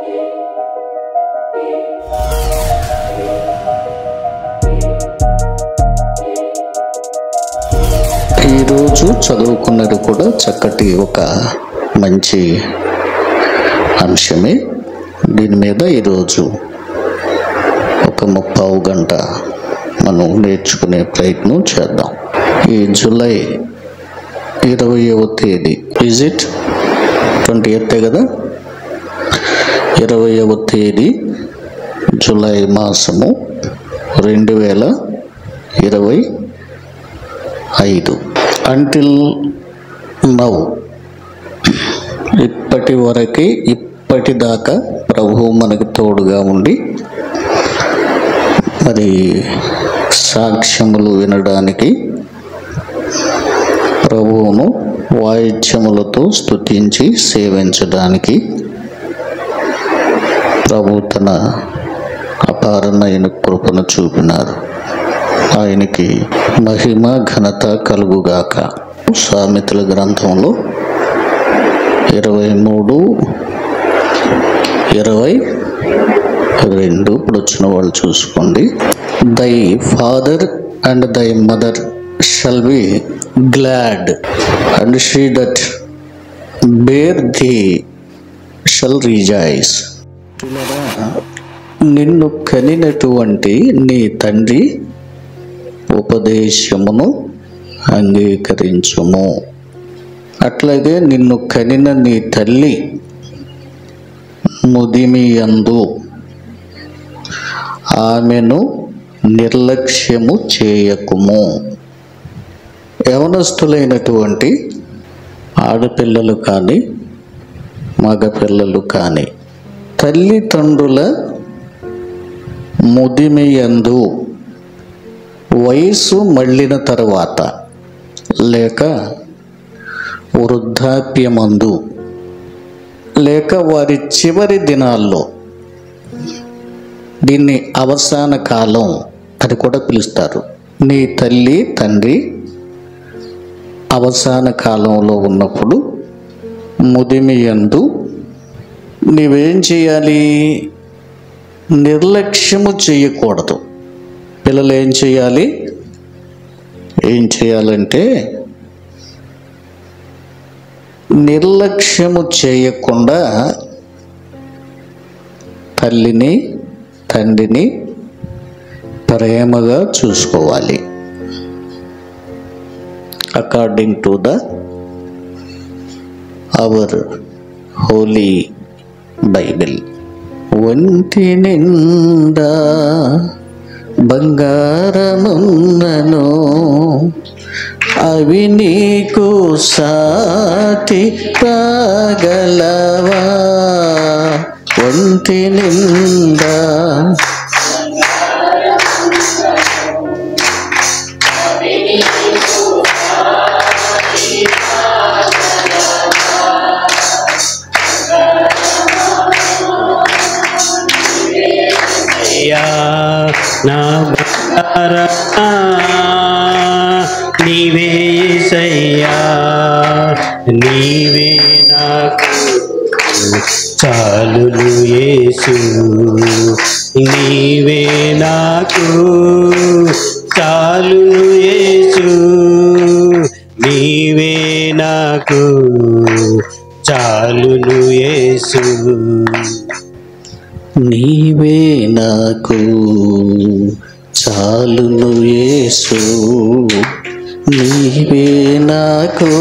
ఈరోజు చదువుకున్నది కూడా చక్కటి ఒక మంచి అంశమే. దీని మీద ఈరోజు ఒక 30 గంట మనం నేర్చుకునే ప్రయత్నం చేద్దాం. ఈ జూలై 20వ తేదీ, ఈజ్ ఇట్ 20th కదా, 20వ తేదీ జూలై మాసము 2025. అంటిల్ నౌ, ఇప్పటిదాకా ప్రభువు మనకు తోడుగా ఉండి మరి సాక్ష్యములు వినడానికి, ప్రభువును వాయిద్యములతో స్తుతించి సేవించడానికి ప్రభు తన అపారమైన కృపను చూపినారు. ఆయనకి మహిమ ఘనత కలుగుగాక. సామెతల గ్రంథంలో 23:22 ఇప్పుడు వచ్చిన వాళ్ళు చూసుకోండి. Thy father and thy mother shall be glad and she that bare thee shall rejoice. నిన్ను కనినటువంటి నీ తండ్రి ఉపదేశమును అంగీకరించుము. అట్లాగే నిన్ను కనిన నీ తల్లి ముదిమియందు ఆమెను నిర్లక్ష్యము చేయకుము. యవనస్తులైనటువంటి ఆడపిల్లలు కానీ మగపిల్లలు కానీ తల్లిదండ్రుల ముదిమియందు, వయసు మళ్ళిన తర్వాత లేక వృద్ధాప్యమందు లేక వారి చివరి దినాల్లో, దీన్ని అవసాన కాలం అని కూడా పిలుస్తారు. నీ తల్లి తండ్రి అవసాన కాలంలో ఉన్నప్పుడు ముదిమియందు నీవేం చేయాలి? నిర్లక్ష్యము చేయకూడదు. పిల్లలు ఏం చేయాలంటే నిర్లక్ష్యము చేయకుండా తల్లిని తండ్రిని ప్రేమగా చూసుకోవాలి. According to our Holi Bible. ఒంటి నిండా బంగారమున్నను అవి నీకు సాటి రాగలవా? ఒంటి నిండా నా బంగారమా నీవే యేసయ్యా, నీవే నాకు చాలును యేసు, నీవే నాకు చాలును యేసు, నీవే నాకు చాలును యేసు. నీవే నాకు చాలును యేసు, నీవే నాకు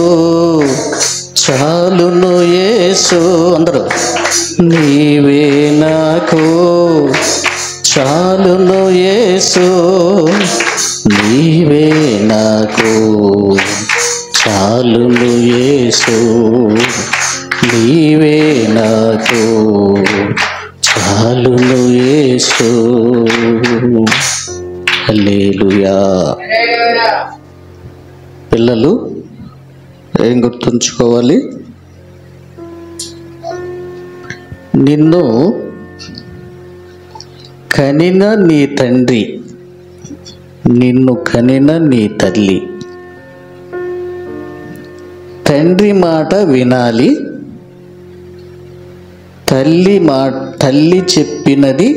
చాలును యేసు. అందరూ నీవే నాకు చాలును యేసు, నీవే నాకు చాలును యేసు, నీవే నాకు చాలును యేసు. హల్లెలూయా. పిల్లలు ఏం గుర్తుంచుకోవాలి? నిన్ను కనిన నీ తండ్రి, నిన్ను కనిన నీ తల్లి, తండ్రి మాట వినాలి, తల్లి చెప్పినది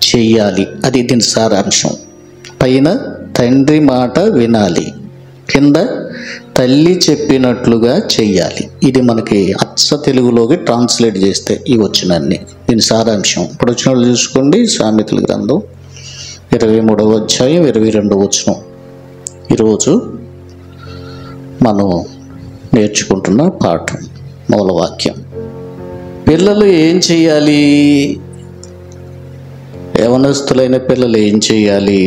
చెయ్యాలి. అది దీని సారాంశం. పైన తండ్రి మాట వినాలి, కింద తల్లి చెప్పినట్లుగా చెయ్యాలి. ఇది మనకి అచ్చ తెలుగులోకి ట్రాన్స్లేట్ చేస్తే ఇవి వచ్చినన్ని దీని సారాంశం. ఇప్పుడు వచ్చిన వాళ్ళు చూసుకోండి. సామెతల గ్రంథం 23వ అధ్యాయం 22వ వచనం. ఈరోజు మనం నేర్చుకుంటున్న పాఠం మూలవాక్యం. పిల్లలు ఏం చెయ్యాలి? యవనస్తులైన పిల్లలు ఏం చెయ్యాలి?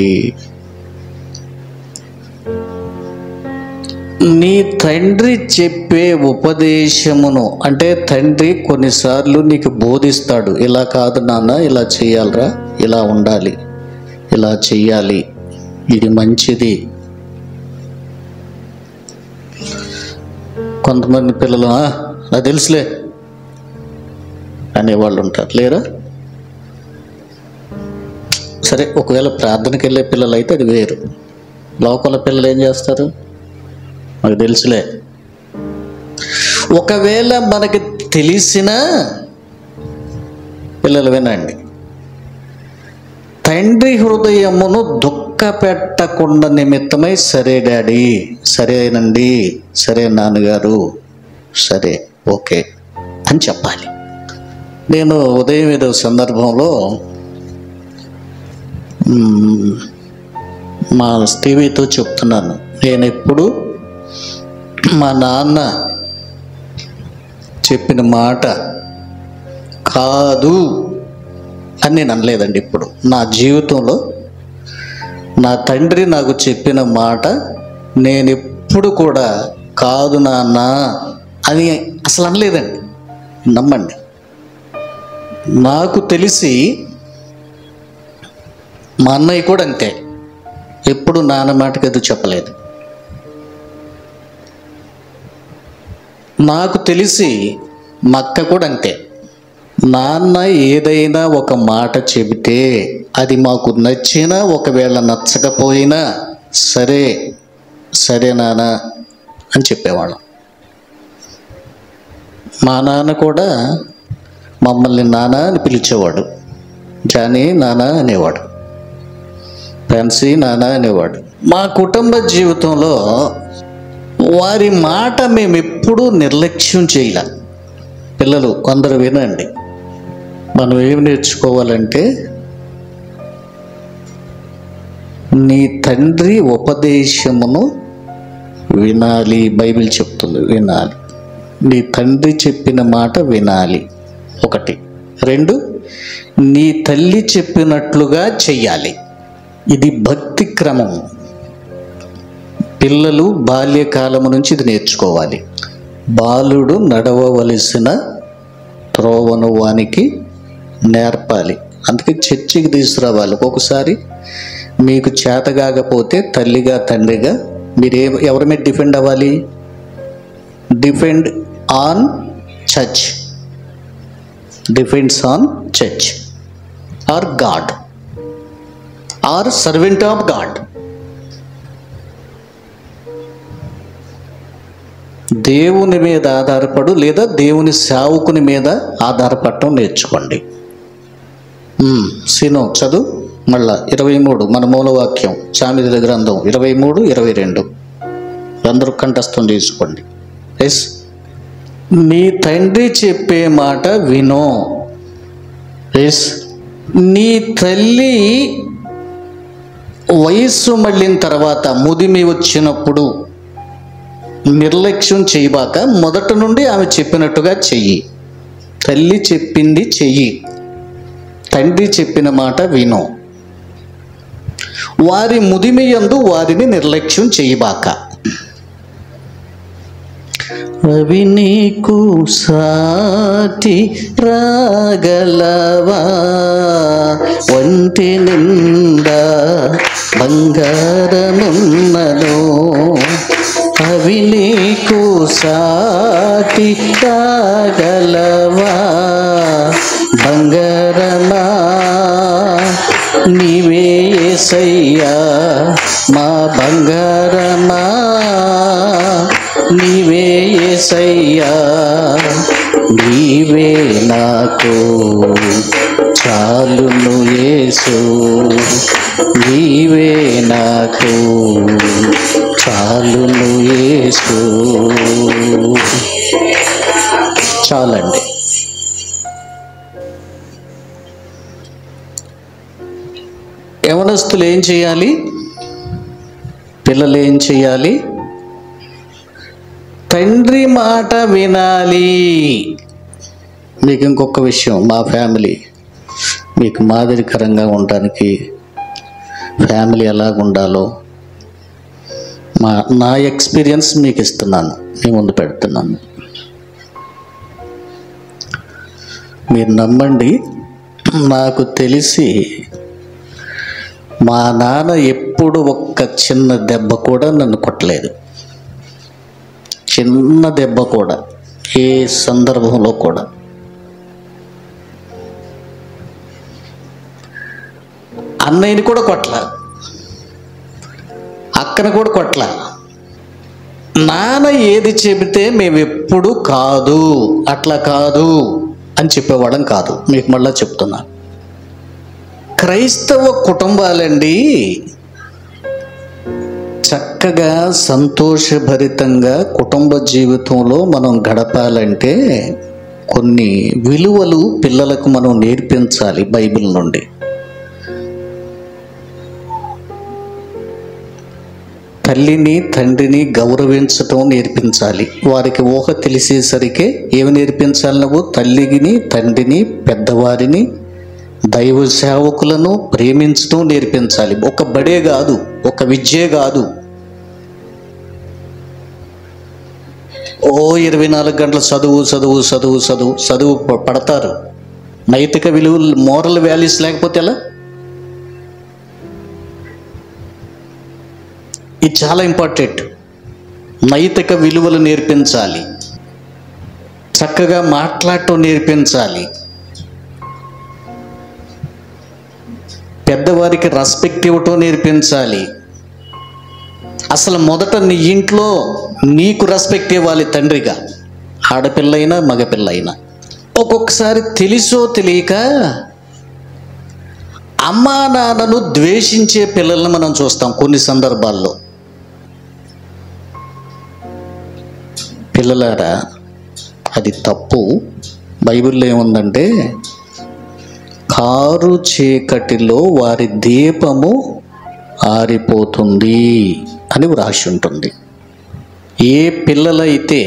నీ తండ్రి చెప్పే ఉపదేశమును, అంటే తండ్రి కొన్నిసార్లు నీకు బోధిస్తాడు. ఇలా కాదు నాన్న, ఇలా చెయ్యాలరా, ఇలా ఉండాలి, ఇలా చెయ్యాలి, ఇది మంచిది. కొంతమంది పిల్లలు నాకు తెలుసులే అనేవాళ్ళు ఉంటారు, లేరా? సరే, ఒకవేళ ప్రార్థనకి వెళ్ళే పిల్లలు అయితే అది వేరు. లోకల పిల్లలు ఏం చేస్తారు? నాకు తెలుసులే. ఒకవేళ మనకి తెలిసిన పిల్లలు వినండి, తండ్రి హృదయమును దుఃఖ పెట్టకుండా నిమిత్తమై సరే డాడీ, సరేనండి, సరే నాన్నగారు, సరే ఓకే అని చెప్పాలి. నేను ఉదయం ఏదో సందర్భంలో మా స్టీవీతో చెప్తున్నాను, నేను ఎప్పుడు మా నాన్న చెప్పిన మాట కాదు అని నేను అనలేదండి. ఇప్పుడు నా జీవితంలో నా తండ్రి నాకు చెప్పిన మాట నేను ఎప్పుడు కూడా కాదు నాన్న అని అసలు అనలేదండి. నమ్మండి. నాకు తెలిసి మా అన్నయ్య కూడా అంతే, ఎప్పుడు నాన్న మాటకి ఎదురు చెప్పలేదు. నాకు తెలిసి మా అక్క కూడా అంతే. నాన్న ఏదైనా ఒక మాట చెబితే అది మాకు నచ్చినా ఒకవేళ నచ్చకపోయినా సరే సరే నాన్న అని చెప్పేవాళ్ళం. మా నాన్న కూడా మమ్మల్ని నాన్న అని పిలిచేవాడు, జానీ నాన్న అనేవాడు, ఫ్యాన్సీ నాన్న అనేవాడు. మా కుటుంబ జీవితంలో వారి మాట మేము ఎప్పుడూ నిర్లక్ష్యం చేయలే. పిల్లలు కొందరు వినండి, మనం ఏమి నేర్చుకోవాలంటే నీ తండ్రి ఉపదేశమును వినాలి. బైబిల్ చెప్తుంది వినాలి. నీ తండ్రి చెప్పిన మాట వినాలి, 1. 2, నీ తల్లి చెప్పినట్లుగా చెయ్యాలి. ఇది భక్తి క్రమం. పిల్లలు బాల్యకాలము నుంచి ఇది నేర్చుకోవాలి. బాలుడు నడవవలసిన త్రోవను వానికి నేర్పాలి. అందుకే చర్చికి తీసుకురావాలి. ఒక్కొక్కసారి మీకు చేత కాకపోతే తల్లిగా తండ్రిగా మీరు ఎవరి మీద డిపెండ్ అవ్వాలి? Depend on church, depends on church or God or servant of God. దేవుని మీద ఆధారపడు, లేదా దేవుని సేవకుని మీద ఆధారపడటం నేర్చుకోండి. సీను చదువు మళ్ళా 23 మన మూలవాక్యం, సామెతల గ్రంథం 23, 22 అందరూ కంఠస్థం తీసుకోండి. ఎస్, నీ తండ్రి చెప్పే మాట వినో. ఎస్, నీ తల్లి వయస్సు మళ్ళిన తర్వాత ముదిమి వచ్చినప్పుడు నిర్లక్ష్యం చేయబాక మొదటి నుండి ఆమె చెప్పినట్టుగా చెయ్యి. తల్లి చెప్పింది చెయ్యి, తండ్రి చెప్పిన మాట విను. వారి ముదిమి యందు వారిని నిర్లక్ష్యం చేయబాక. అవి నీకు సాటి రాగలవా, ఒంటి నిండా బంగారమున్నను. అవి నీకు సాటి రాగలవా, బంగారమా నీవే యేసయ్యా, మా బంగారమా నీవే యేసయ్యా, నీ నీవే నాకు చాలును యేసు, నీవే నాకు చాలును యేసు. చాలండి. యవనస్తులు ఏం చేయాలి? పిల్లలు ఏం చేయాలి? తండ్రి మాట వినాలి. మీకు ఇంకొక విషయం, మా ఫ్యామిలీ మీకు మాదిరికరంగా ఉండడానికి ఫ్యామిలీ ఎలాగుండాలో నా ఎక్స్పీరియన్స్ మీకు ఇస్తున్నాను, మీ ముందు పెడుతున్నాను. మీరు నమ్మండి, నాకు తెలిసి మా నాన్న ఎప్పుడు ఒక్క చిన్న దెబ్బ కూడా నన్ను కొట్టలేదు. చిన్న దెబ్బ కూడా, ఏ సందర్భంలో కూడా. అన్నయ్యని కూడా కొట్ల, అక్కను కూడా కొట్ల. నాన్న ఏది చెబితే మేము ఎప్పుడు కాదు, అట్లా కాదు అని చెప్పేవాళ్ళం కాదు. మీకు మళ్ళా చెప్తున్నా, క్రైస్తవ కుటుంబాలండి చక్కగా సంతోషభరితంగా కుటుంబ జీవితంలో మనం గడపాలంటే కొన్ని విలువలు పిల్లలకు మనం నేర్పించాలి బైబిల్ నుండి. తల్లిని తండ్రిని గౌరవించటం నేర్పించాలి. వారికి ఊహ తెలిసేసరికి ఏమి నేర్పించాలి? నువ్వు తల్లిని తండ్రిని పెద్దవారిని దైవ సేవకులను ప్రేమించడం నేర్పించాలి. ఒక బడే కాదు, ఒక విద్యే కాదు. 24 గంటలు చదువు చదువు చదువు చదువు చదువు పడతారు. నైతిక విలువలు, మోరల్ వాల్యూస్ లేకపోతే ఎలా? ఇది చాలా ఇంపార్టెంట్. నైతిక విలువలు నేర్పించాలి, చక్కగా మాట్లాడటం నేర్పించాలి, పెద్దవారికి రెస్పెక్ట్ ఇవ్వటం నేర్పించాలి. అసలు మొదట నీ ఇంట్లో నీకు రెస్పెక్ట్ ఇవ్వాలి తండ్రిగా, ఆడపిల్లైనా మగపిల్లైనా. ఒక్కొక్కసారి తెలుసో తెలియక అమ్మా నాన్నను ద్వేషించే పిల్లలను మనం చూస్తాం కొన్ని సందర్భాల్లో. పిల్లలారా, అది తప్పు. బైబిల్లో ఏముందంటే, కారు చీకటిలో వారి దీపము ఆరిపోతుంది అని వ్రాసి ఉంటుంది. ఏ పిల్లలైతే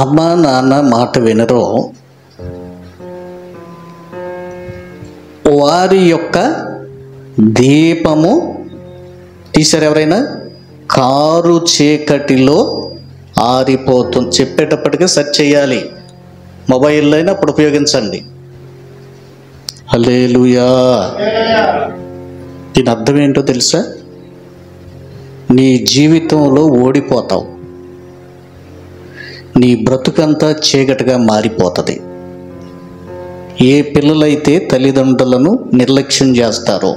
అమ్మా నాన్న మాట వినరో వారి యొక్క దీపము తీశారు. ఎవరైనా కారు చీకటిలో ఆరిపోతుంది చెప్పేటప్పటికే సెర్చ్ చేయాలి. మొబైల్లో అయినా అప్పుడు ఉపయోగించండి. హల్లెలూయా. దీని అర్థం ఏంటో తెలుసా? నీ జీవితంలో ఓడిపోతావు, నీ బ్రతుకంతా చీకటిగా మారిపోతుంది. ఏ పిల్లలైతే తల్లిదండ్రులను నిర్లక్ష్యం చేస్తారో,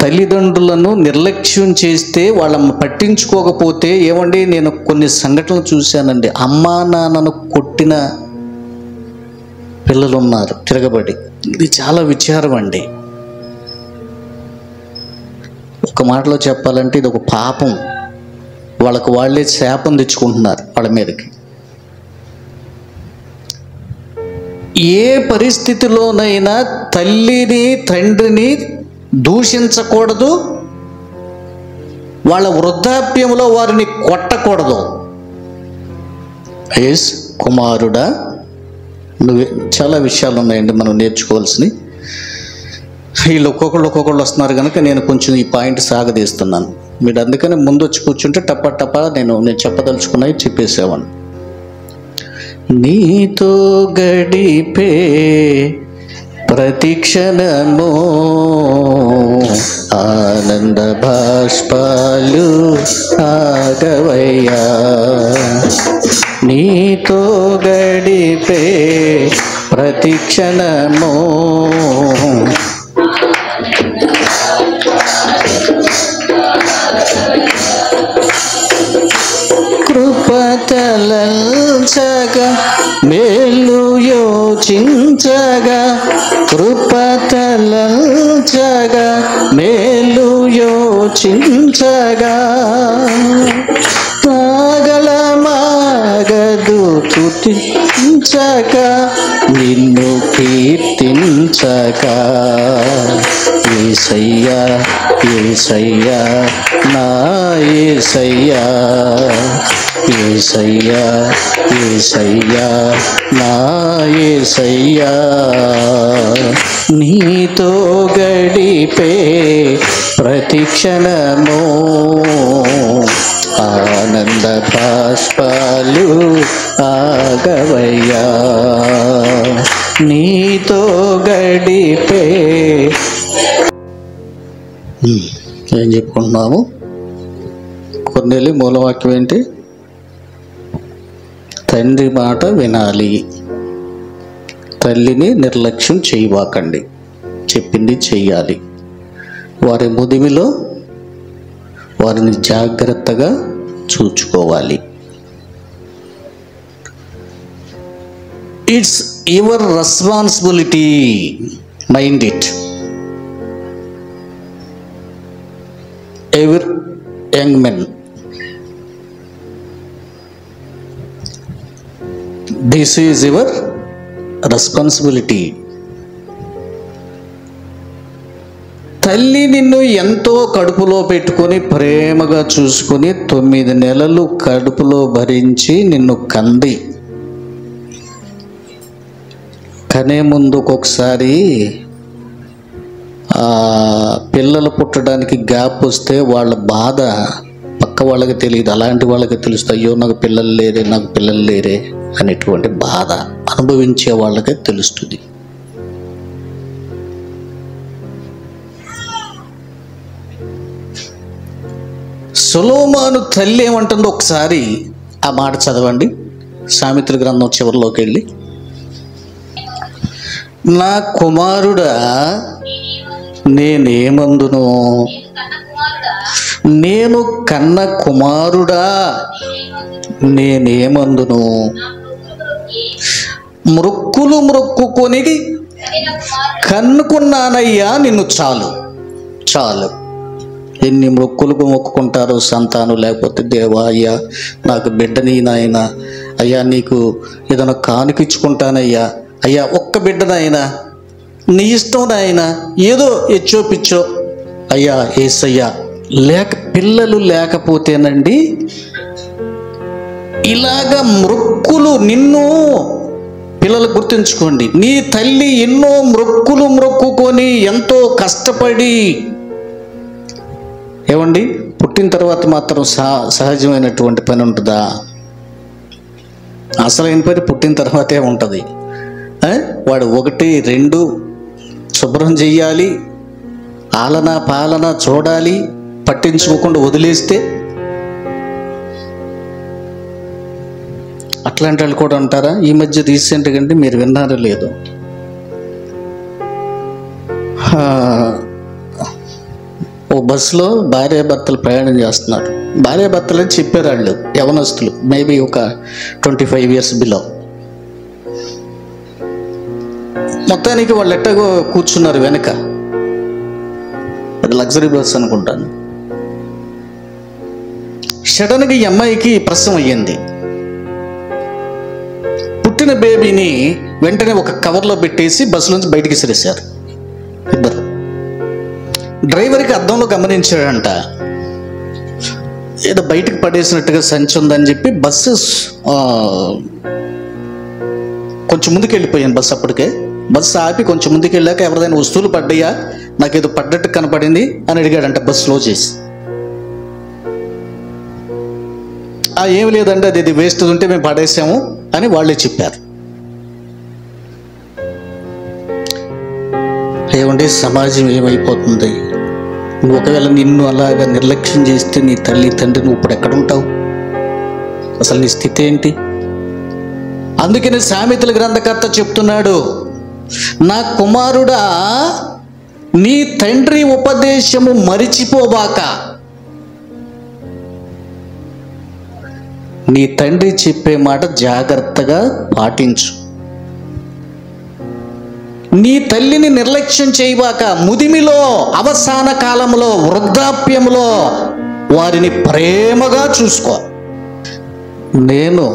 తల్లిదండ్రులను నిర్లక్ష్యం చేస్తే, వాళ్ళని పట్టించుకోకపోతే, ఏమండి నేను కొన్ని సంఘటనలు చూశానండి. అమ్మా నాన్నను కొట్టిన పిల్లలు ఉన్నారు తిరగబడి. ఇది చాలా విచారం అండి. ఒక మాటలో చెప్పాలంటే ఇది ఒక పాపం. వాళ్ళకు వాళ్ళే శాపం తెచ్చుకుంటున్నారు వాళ్ళ మీదకి. ఏ పరిస్థితిలోనైనా తల్లిని తండ్రిని దూషించకూడదు, వాళ్ళ వృద్ధాప్యంలో వారిని కొట్టకూడదు. ఎస్ కుమారుడా, నువ్వు చాలా విషయాలు ఉన్నాయండి మనం నేర్చుకోవాల్సినవి. వీళ్ళు ఒక్కొక్కళ్ళు వస్తున్నారు కనుక నేను కొంచెం ఈ పాయింట్ సాగదీస్తున్నాను. మీరు అందుకని ముందు వచ్చి కూర్చుంటే టపా నేను చెప్పదలుచుకున్నవి చెప్పేసేవాడిని. నీతో గడిపే ప్రతిక్షణము ఆనంద బాష్పాలు ఆగవయ్యా, నీతో గడిపే ప్రతిక్షణము కృప తలంచగా మేలు యోచించగా కృప తలంచగా మేలు యోచించగా తాగలమాగదు స్తుతించక నిన్ను కీర్తించక యేసయ్యా యేసయ్యా నా యేసయ్యా యేసయ్యా యేసయ్యా నా యేసయ్యా నీతో గడిపే ప్రతి క్షణము ఆనంద బాష్పాలు ఆగవయ్యా నీతో గడిపే ఏం చెప్పుకుంటున్నాము? కొన్నేళ్ళు మూలవాక్యం ఏంటి? తండ్రి మాట వినాలి, తల్లిని నిర్లక్ష్యం చేయవాకండి, చెప్పింది చెయ్యాలి, వారి ముదిమిలో వారిని జాగ్రత్తగా చూచుకోవాలి. It's your responsibility, mind it. Every young men, this is your responsibility. తల్లి నిన్ను ఎంతో కడుపులో పెట్టుకొని ప్రేమగా చూసుకొని 9 నెలలు కడుపులో భరించి నిన్ను కంది. కనే ముందు ఒక్కొక్కసారి పిల్లలు పుట్టడానికి గ్యాప్ వస్తే వాళ్ళ బాధ పక్క వాళ్ళకి తెలియదు, అలాంటి వాళ్ళకి తెలుస్తుంది. అయ్యో నాకు పిల్లలు లేరే, నాకు పిల్లలు లేరే అనేటువంటి బాధ అనుభవించే వాళ్ళకే తెలుస్తుంది. సొలొమోను తల్లి ఏమంటుందో ఒకసారి ఆ మాట చదవండి. సామెతల గ్రంథం చివరిలోకి వెళ్ళి, నా కుమారుడా నేనేమందును, నేను కన్న కుమారుడా నేనేమందును, మ్రొక్కులు మ్రొక్కుకొని కన్నుకున్నానయ్యా నిన్ను, చాలు చాలు. ఎన్ని మొక్కులకు మొక్కుకుంటారో సంతానం లేకపోతే, దేవా అయ్యా నాకు బిడ్డని నాయన, అయ్యా నీకు ఏదైనా కానుకిచ్చుకుంటానయ్యా, అయ్యా ఒక్క బిడ్డనైనా నీ ఇష్టం నాయన, ఏదో ఎచ్చో పిచ్చో అయ్యా యేసయ్యా. పిల్లలు లేకపోతేనండి ఇలాగ మొక్కులు, నిన్ను పిల్లలు గుర్తుంచుకోండి, నీ తల్లి ఎన్నో మొక్కులు మొక్కుకొని ఎంతో కష్టపడి, ఏమండి పుట్టిన తర్వాత మాత్రం సహజమైనటువంటి పని ఉంటుందా? అసలైన పని పుట్టిన తర్వాతే ఉంటుంది. వాడు 1, 2 శుభ్రం చెయ్యాలి, ఆలన పాలన చూడాలి, పట్టించుకోకుండా వదిలేస్తే అట్లాంటి వాళ్ళు కూడా ఉంటారా? ఈ మధ్య రీసెంట్గా అంటే మీరు విన్నారో లేదో, ఓ బస్సులో భార్యాభర్తలు ప్రయాణం చేస్తున్నారు. భార్యాభర్తలు అని చెప్పారు వాళ్ళు, యవనస్తులు, మేబీ ఒక 25 years బిలో. మొత్తానికి వాళ్ళు ఎట్టగో కూర్చున్నారు వెనక, అది లగ్జరీ బస్ అనుకుంటాను. సడన్గా ఈ అమ్మాయికి ప్రసవం అయ్యింది. పుట్టిన బేబీని వెంటనే ఒక కవర్లో పెట్టేసి బస్సు నుంచి బయటికి విసిరేశారు ఇద్దరు. డ్రైవర్కి అద్దంలో గమనించాడంట, ఏదో బయటకు పడేసినట్టుగా సంచి ఉందని చెప్పి బస్సు కొంచెం ముందుకు వెళ్ళిపోయాను. బస్సు అప్పటికే బస్సు ఆపి కొంచెం ముందుకు వెళ్ళాక, ఎవరిదైనా వస్తువులు పడ్డాయా, నాకేదో పడ్డట్టు కనపడింది అని అడిగాడంట. బస్సు స్లో చేసి, ఏమి లేదండి, అది వేస్ట్ ఉంటే మేము పడేసాము అని వాళ్ళే చెప్పారు. ఏమంటే సమాజం ఏమైపోతుంది? నువ్వు ఒకవేళ నిన్ను అలాగా నిర్లక్ష్యం చేస్తే నీ తల్లి తండ్రి నువ్వు ఇప్పుడు ఎక్కడుంటావు? అసలు నీ స్థితి ఏంటి? అందుకని సామెతల గ్రంథకర్త చెప్తున్నాడు, నా కుమారుడా నీ తండ్రి ఉపదేశము మరిచిపోబాక, నీ తండ్రి చెప్పే మాట జాగ్రత్తగా పాటించు. నీ తల్లిని నిర్లక్ష్యం చేయబాక. ముదిమిలో, అవసాన కాలంలో, వృద్ధాప్యంలో వారిని ప్రేమగా చూసుకో. నేను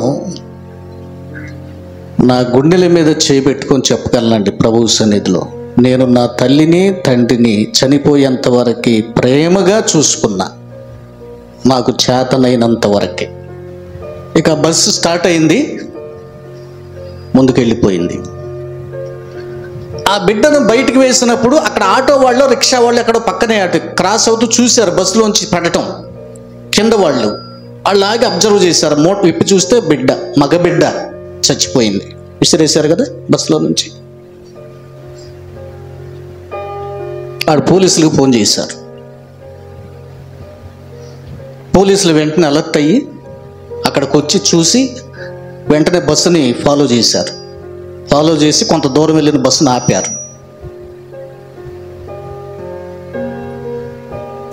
నా గుండెల మీద చేయబెట్టుకొని చెప్పగలనండి ప్రభువు సన్నిధిలో, నేను నా తల్లిని తండ్రిని చనిపోయేంత వరకు ప్రేమగా చూసుకున్నా, మాకు చేతనైనంత వరకే. ఇక బస్సు స్టార్ట్ అయింది, ముందుకెళ్ళిపోయింది. ఆ బిడ్డను బయటికి వేసినప్పుడు అక్కడ ఆటో వాళ్ళు, రిక్షా వాళ్ళు ఎక్కడో పక్కనే అటు క్రాస్ అవుతూ చూశారు బస్సులోంచి పడటం. కింద వాళ్ళు ఆగి అబ్జర్వ్ చేశారు. మోట విప్పి చూస్తే బిడ్డ, మగబిడ్డ చచ్చిపోయింది. విసిరేశారు కదా బస్సులో నుంచి. ఆడు పోలీసులకు ఫోన్ చేశారు. పోలీసులు వెంటనే అలర్ట్ అయ్యి అక్కడికి వచ్చి చూసి వెంటనే బస్సుని ఫాలో చేశారు. ఫాలో చేసి కొంత దూరం వెళ్ళిన బస్సును ఆపారు.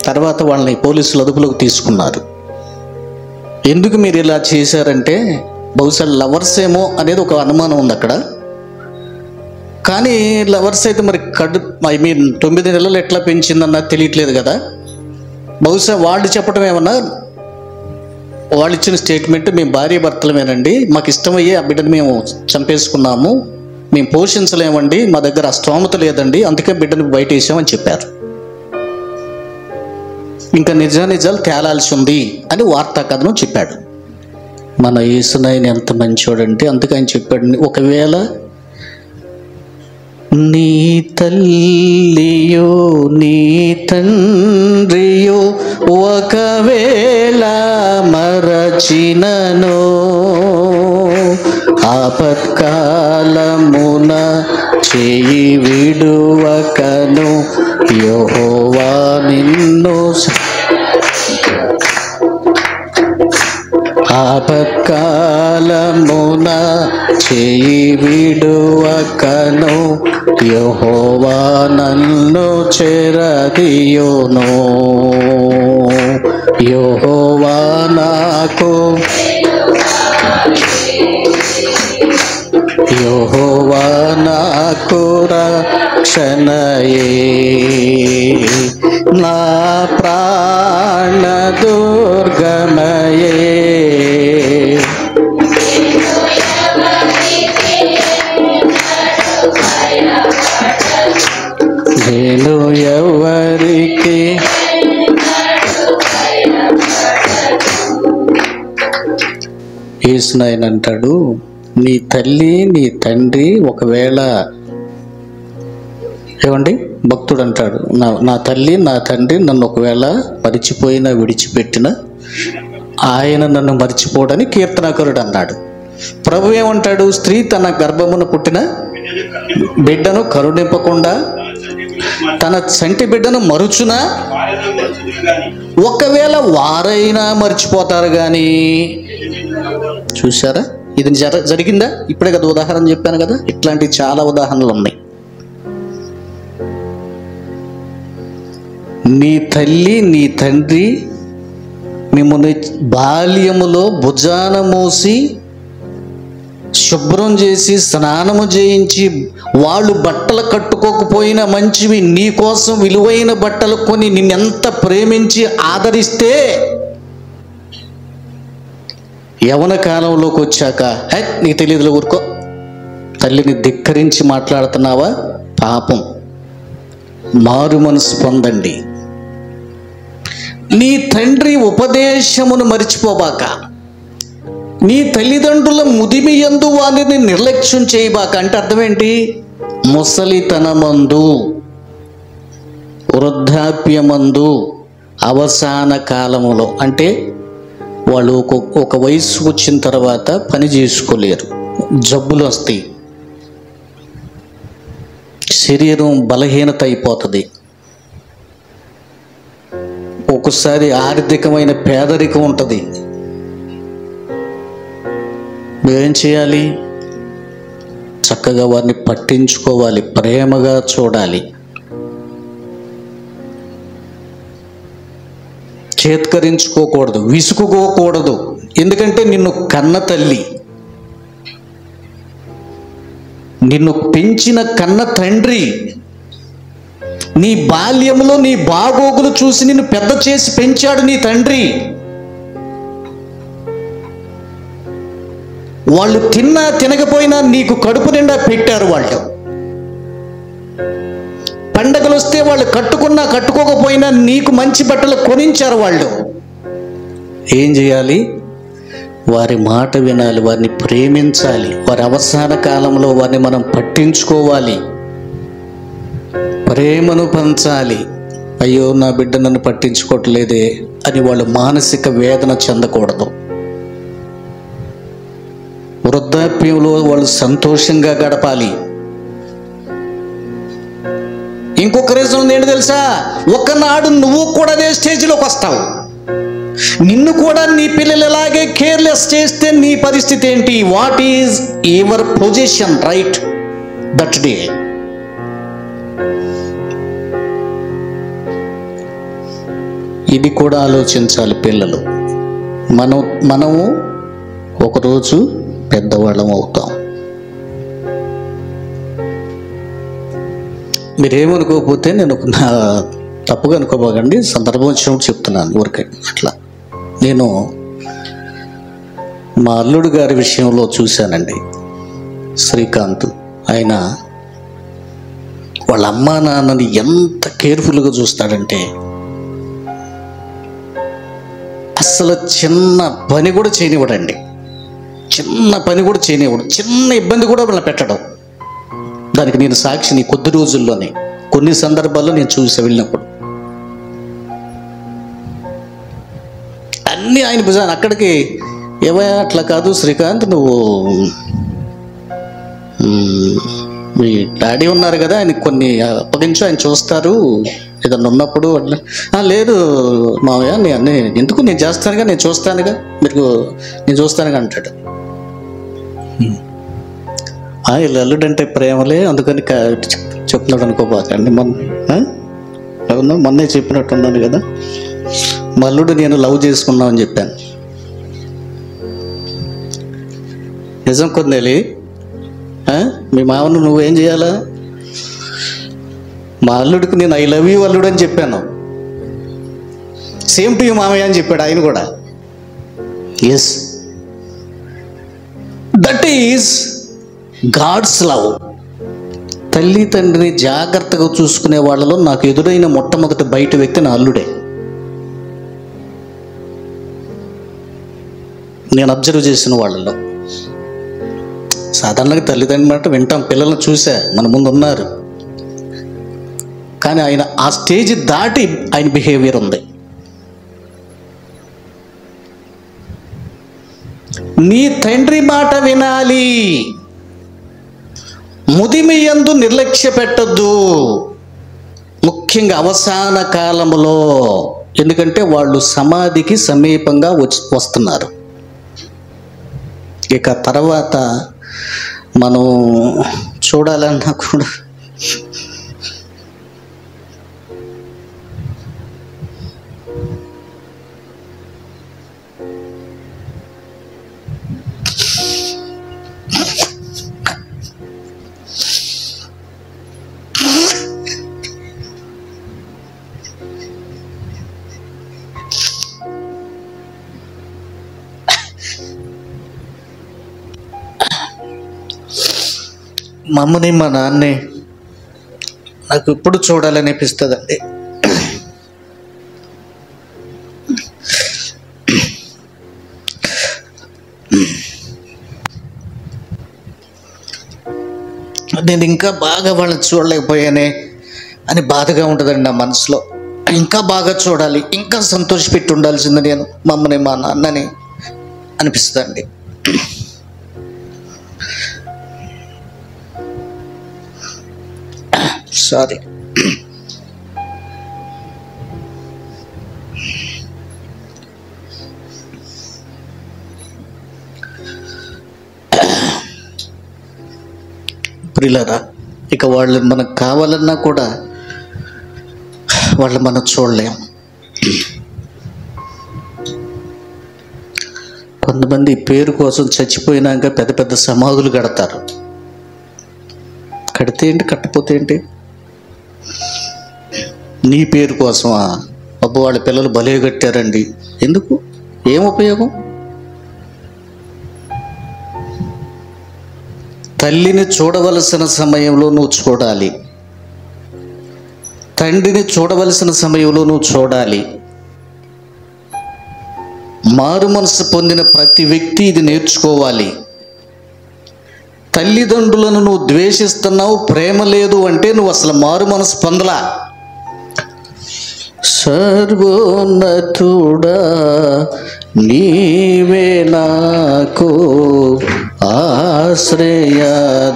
తర్వాత వాళ్ళని పోలీసులు అదుపులోకి తీసుకున్నారు. ఎందుకు మీరు ఇలా చేశారంటే, బహుశా లవర్స్ ఏమో అనేది ఒక అనుమానం ఉంది అక్కడ. కానీ లవర్స్ అయితే మరి 9 నెలలు ఎట్లా పెంచిందన్నది తెలియట్లేదు కదా. బహుశా వాళ్ళు చెప్పడం ఏమన్నా, వాళ్ళు ఇచ్చిన స్టేట్మెంట్, మేము భార్య భర్తలమేనండి, మాకు ఇష్టమయ్యే ఆ బిడ్డను మేము చంపేసుకున్నాము, మేము పోషించలేమండి, మా దగ్గర ఆ స్తోమత లేదండి, అందుకే బిడ్డను బయట వేసామని చెప్పారు. ఇంకా నిజాలు తేలాల్సి ఉంది అని వార్తా కథనం చెప్పాడు. మన యేసునాయన ఎంత మంచోడంటే అందుకని చెప్పాడు, ఒకవేళ నీ తల్లియో నీ తండ్రియో ఒకవేళ మరచినను, ఆపత్కాలమున చేయి విడువకను యెహోవా నిన్ను, ఆపత్కాలమున చేయి విడువకను యెహోవా నన్ను చెరదీయును. యెహోవా నాకు, యెహోవా నాకు రక్షణయే, నా ప్రాణ దుర్గమయే. నేను ఎవరికి యేసునాయన అంటాడు, నీ తల్లి నీ తండ్రి ఒకవేళ, ఏమండి భక్తుడు అంటాడు, నా తల్లి నా తండ్రి నన్ను ఒకవేళ మరిచిపోయినా విడిచిపెట్టిన ఆయన నన్ను మరిచిపోడని కీర్తనాకరుడు అన్నాడు. ప్రభు ఏమంటాడు, స్త్రీ తన గర్భమున పుట్టిన బిడ్డను కరుణింపకుండా తన చంటి బిడ్డను మరుచునా, ఒకవేళ వారైనా మర్చిపోతారు కానీ. చూసారా, ఇది జరిగిందా? ఇప్పుడే కదా ఉదాహరణ చెప్పాను కదా, ఇట్లాంటి చాలా ఉదాహరణలు ఉన్నాయి. నీ తల్లి నీ తండ్రి మిమ్మల్ని బాల్యములో భుజాన మోసి శుభ్రం చేసి స్నానము చేయించి, వాళ్ళు బట్టలు కట్టుకోకపోయినా మంచివి నీ కోసం విలువైన బట్టలు కొని నిన్నెంత ప్రేమించి ఆదరిస్తే, యవన కాలంలోకి వచ్చాక నీకు తెలియదులో ఊరుకో, తల్లిని ధిక్కరించి మాట్లాడుతున్నావా, పాపం, మారు మనసు పొందండి. నీ తండ్రి ఉపదేశమును మరిచిపోబాక, నీ తల్లిదండ్రుల ముదిమి యందు వారిని నిర్లక్ష్యం చేయబాక. అంటే అర్థం ఏంటి? ముసలితనమందు, వృద్ధాప్యమందు, అవసాన కాలములో, అంటే వాళ్ళు ఒక వయసు వచ్చిన తర్వాత పని చేసుకోలేరు, జబ్బులు వస్తాయి, శరీరం బలహీనత అయిపోతుంది, ఒక్కోసారి ఆర్థికమైన పేదరికం ఉంటుంది. ఏం చేయాలి? చక్కగా వారిని పట్టించుకోవాలి, ప్రేమగా చూడాలి, చేత్కరించుకోకూడదు, విసుగుకోకూడదు. ఎందుకంటే నిన్ను కన్న తల్లి, నిన్ను పెంచిన కన్న తండ్రి, నీ బాల్యంలో నీ బాగోగులు చూసి నిన్ను పెద్ద చేసి పెంచాడు నీ తండ్రి. వాళ్ళు తిన్నా తినకపోయినా నీకు కడుపు నిండా పెట్టారు. వాళ్ళు పండగలు వస్తే వాళ్ళు కట్టుకున్నా కట్టుకోకపోయినా నీకు మంచి బట్టలు కొనించారు. వాళ్ళు ఏం చేయాలి? వారి మాట వినాలి, వారిని ప్రేమించాలి, వారి అవసాన కాలంలో వారిని మనం పట్టించుకోవాలి, ప్రేమను పంచాలి. అయ్యో నా బిడ్డ నన్ను పట్టించుకోవట్లేదే అని వాళ్ళు మానసిక వేదన చెందకూడదు. వృద్ధాప్యంలో వాళ్ళు సంతోషంగా గడపాలి. ఇంకొక రీజన్ ఏంటి తెలుసా? ఒకనాడు నువ్వు కూడా అదే స్టేజ్లోకి వస్తావు. నిన్ను కూడా నీ పిల్లలు ఎలాగే కేర్లెస్ చేస్తే నీ పరిస్థితి ఏంటి? What is your position right that day? ఇది కూడా ఆలోచించాలి పిల్లలు. మనము ఒకరోజు పెద్దవాళ్ళం అవుతాం. మీరేమనుకోకపోతే నేను నా తప్పుగా అనుకోబోకండి, సందర్భం వచ్చినప్పుడు చెప్తున్నాను ఊరికే అట్లా. నేను మా అల్లుడు గారి విషయంలో చూశానండి. శ్రీకాంత్, ఆయన వాళ్ళ అమ్మా నాన్నని ఎంత కేర్ఫుల్గా చూస్తాడంటే అసలు చిన్న పని కూడా చేయనివ్వడండి. చిన్న పని కూడా చేయనివ్వడు, చిన్న ఇబ్బంది కూడా వాళ్ళని పెట్టడం. దానికి నేను సాక్షిని. కొద్ది రోజుల్లోనే కొన్ని సందర్భాల్లో నేను చూసి వెళ్ళినప్పుడు అన్నీ ఆయన భుజాన్ని. అక్కడికి ఏమయ్యా అట్లా కాదు శ్రీకాంత్, నువ్వు మీ డాడీ ఉన్నారు కదా, ఆయనకి కొన్ని అప్పగించు, ఆయన చూస్తారు ఏదన్నా ఉన్నప్పుడు. అట్లా లేదు మావయ్య, నేను ఎందుకు, నేను చేస్తానుగా, నేను చూస్తానుగా, మీరు నేను చూస్తానుగా అంటాడు. వీళ్ళు అల్లుడంటే ప్రేమలే అందుకని చెప్తున్నాడు అనుకోబాకండి. మొన్నే చెప్పినట్టున్నాను కదా, మా అల్లుడు నేను లవ్ చేసుకున్నామని చెప్పాను. నిజం కొందేలి. మీ మామను నువ్వేం చేయాలా? మా అల్లుడికి నేను ఐ లవ్ యూ అల్లుడు అని చెప్పాను. సేమ్ టు యూ మామయ్య అని చెప్పాడు ఆయన కూడా. Yes, that is God's love. తల్లి తండ్రిని జాగ్రత్తగా చూసుకునే వాళ్ళలో నాకు ఎదురైన మొట్టమొదటి బయట వ్యక్తి నా అల్లుడే. నేను అబ్జర్వ్ చేసిన వాళ్ళలో సాధారణంగా తల్లిదండ్రుల మాట వింటాం, పిల్లలను చూసా, మన ముందు ఉన్నారు. కానీ ఆయన ఆ స్టేజ్ దాటి ఆయన బిహేవియర్ ఉంది. నీ తండ్రి మాట వినాలి, ముదిమి యందు నిర్లక్ష్య పెట్టద్దు, ముఖ్యంగా అవసాన కాలంలో. ఎందుకంటే వాళ్ళు సమాధికి సమీపంగా వస్తున్నారు. ఇక తర్వాత మనం చూడాలన్నా కూడా మా అమ్మని మా నాన్నే నాకు ఇప్పుడు చూడాలనిపిస్తుందండి. నేను ఇంకా బాగా వాళ్ళని చూడలేకపోయానే అని బాధగా ఉంటుందండి నా మనసులో. ఇంకా బాగా చూడాలి, ఇంకా సంతోషపెట్టి ఉండాల్సింది నేను మా అమ్మని మా నాన్నని అనిపిస్తుందండి. సారీ. ప్రియులారా, ఇక వాళ్ళు మనకు కావాలన్నా కూడా వాళ్ళు మనం చూడలేం. కొంతమంది పేరు కోసం చచ్చిపోయినాక పెద్ద పెద్ద సమాధులు కడతారు. కడితే ఏంటి, కట్టపోతే ఏంటి? నీ పేరు కోసమా? అబ్బో వాళ్ళ పిల్లలు భలే కట్టారండి. ఎందుకు? ఏం ఉపయోగం? తల్లిని చూడవలసిన సమయంలో నువ్వు చూడాలి, తండ్రిని చూడవలసిన సమయంలో నువ్వు చూడాలి. మారు మనసు పొందిన ప్రతి వ్యక్తి ఇది నేర్చుకోవాలి. తల్లిదండ్రులను నువ్వు ద్వేషిస్తున్నావు, ప్రేమ లేదు అంటే నువ్వు అసలు మారు మనసు పొందలా. సర్వోన్నతుడా నీవే నాకు ఆశ్రయ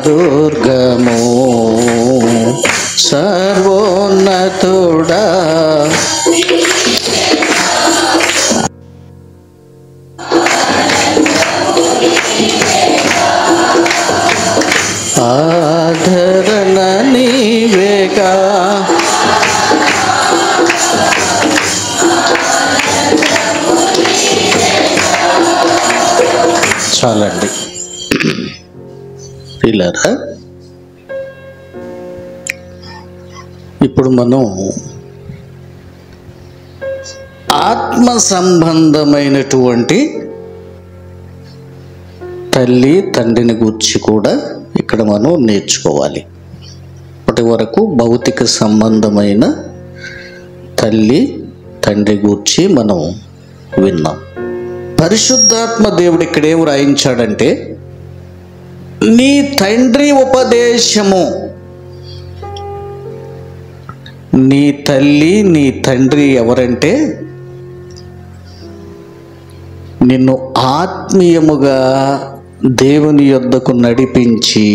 దుర్గము, సర్వోన్నతుడా ఆదరణ నీవేగా, చాలండి. పిల్లరా, ఇప్పుడు మనం ఆత్మ సంబంధమైనటువంటి తల్లి తండ్రిని గూర్చి కూడా ఇక్కడ మనం నేర్చుకోవాలి. ఇప్పటి వరకు భౌతిక సంబంధమైన తల్లి తండ్రి గూర్చి మనం విన్నాం. పరిశుద్ధాత్మ దేవుడు ఇక్కడ ఏం రాయించాడంటే, నీ తండ్రి ఉపదేశము, నీ తల్లి నీ తండ్రి ఎవరంటే నిన్ను ఆత్మీయముగా దేవుని యొద్దకు నడిపించి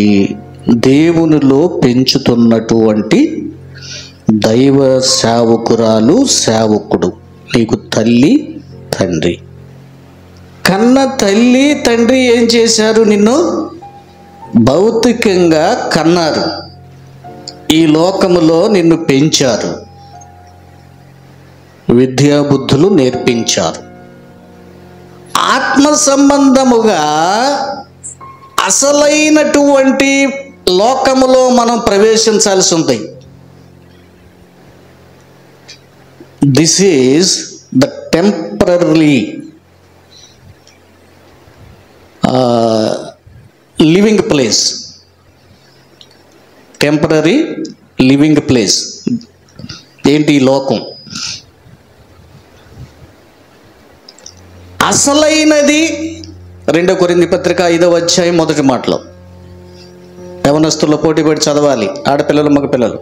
దేవునిలో పెంచుతున్నటువంటి దైవ సేవకురాలు, సేవకుడు నీకు తల్లి తండ్రి. కన్న తల్లి తండ్రి ఏం చేశారు? నిన్ను భౌతికంగా కన్నారు, ఈ లోకములో నిన్ను పెంచారు, విద్యాబుద్ధులు నేర్పించారు. ఆత్మ సంబంధముగా అసలైనటువంటి లోకములో మనం ప్రవేశించాల్సి ఉంది. This is the temporary living place, temporary living place. ఏంటి ఈ లోకం? అసలైనది 2 కొరింథీ పత్రిక 5వ అధ్యాయం మొదటి మాటలో. యవనస్తుల్లో పోటీపడి చదవాలి, ఆడపిల్లలు మగపిల్లలు.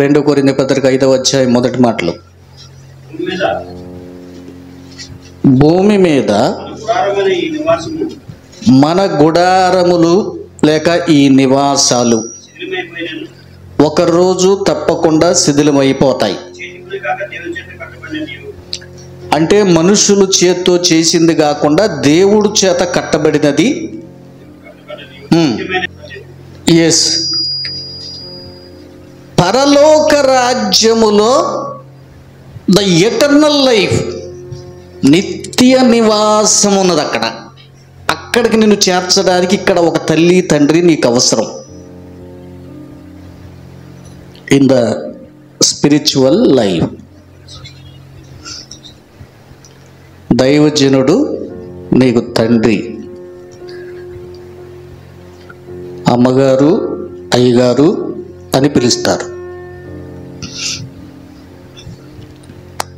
2 కొరింథీ పత్రిక 5వ అధ్యాయం మొదటి మాటలో, భూమి మీద మన గుడారములు లేక ఈ నివాసాలు ఒకరోజు తప్పకుండా శిథిలమైపోతాయి. అంటే మనుషులు చేత్తో చేసింది కాకుండా దేవుడు చేత కట్టబడినది. ఎస్, పరలోక రాజ్యములో ద ఎటర్నల్ లైఫ్, నిత్య నివాసం ఉన్నది అక్కడ. అక్కడికి నిన్ను చేర్చడానికి ఇక్కడ ఒక తల్లి తండ్రి నీకు అవసరం. ఇన్ ద స్పిరిచువల్ లైఫ్ దైవజనుడు నీకు తండ్రి. అమ్మగారు అయ్యగారు అని పిలుస్తారు.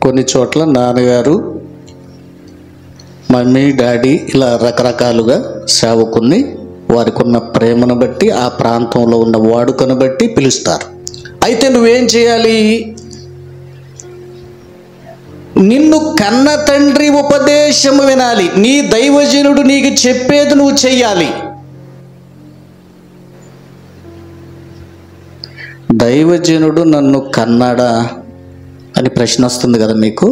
కొన్ని చోట్ల నాన్నగారు, మమ్మీ, డాడీ ఇలా రకరకాలుగా సేవకుని వారికి ఉన్న ప్రేమను బట్టి ఆ ప్రాంతంలో ఉన్న వాడుకను బట్టి పిలుస్తారు. అయితే నువ్వేం చేయాలి? నిన్ను కన్న తండ్రి ఉపదేశము వినాలి. నీ దైవజనుడు నీకు చెప్పేది నువ్వు చెయ్యాలి. దైవజనుడు నన్ను కన్నాడా అని ప్రశ్న వస్తుంది కదా మీకు.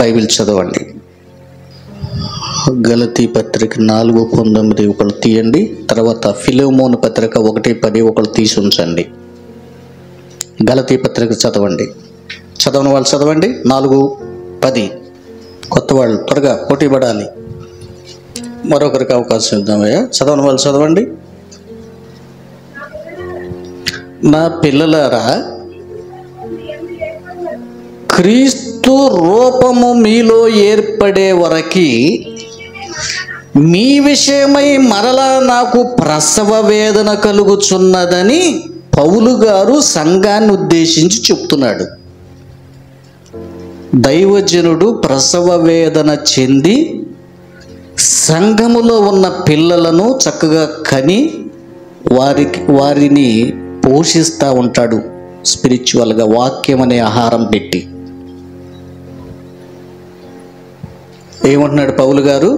బైబిల్ చదవండి. గలతీ పత్రిక 4:19 ఒకళ్ళు తీయండి. తర్వాత ఫిలెమోను పత్రిక 1:10 ఒకళ్ళు తీసి ఉంచండి. గలతీ పత్రిక చదవండి. చదవని వాళ్ళు చదవండి. 4:10 కొత్త వాళ్ళు త్వరగా పోటీ పడాలి. మరొకరికి అవకాశం ఇద్దామయ్యా. చదవని వాళ్ళు చదవండి. నా పిల్లలారా, క్రీస్తు రూపము మీలో ఏర్పడే వరకు మీ విషయమై మరలా నాకు ప్రసవ వేదన కలుగుచున్నదని పౌలు గారు సంఘాన్ని ఉద్దేశించి చెప్తున్నాడు. దైవజనుడు ప్రసవ వేదన చెంది సంఘములో ఉన్న పిల్లలను చక్కగా కని వారిని పోషిస్తూ ఉంటాడు స్పిరిచువల్గా, వాక్యం అనే ఆహారం పెట్టి. ఏమంటున్నాడు పౌలు గారు?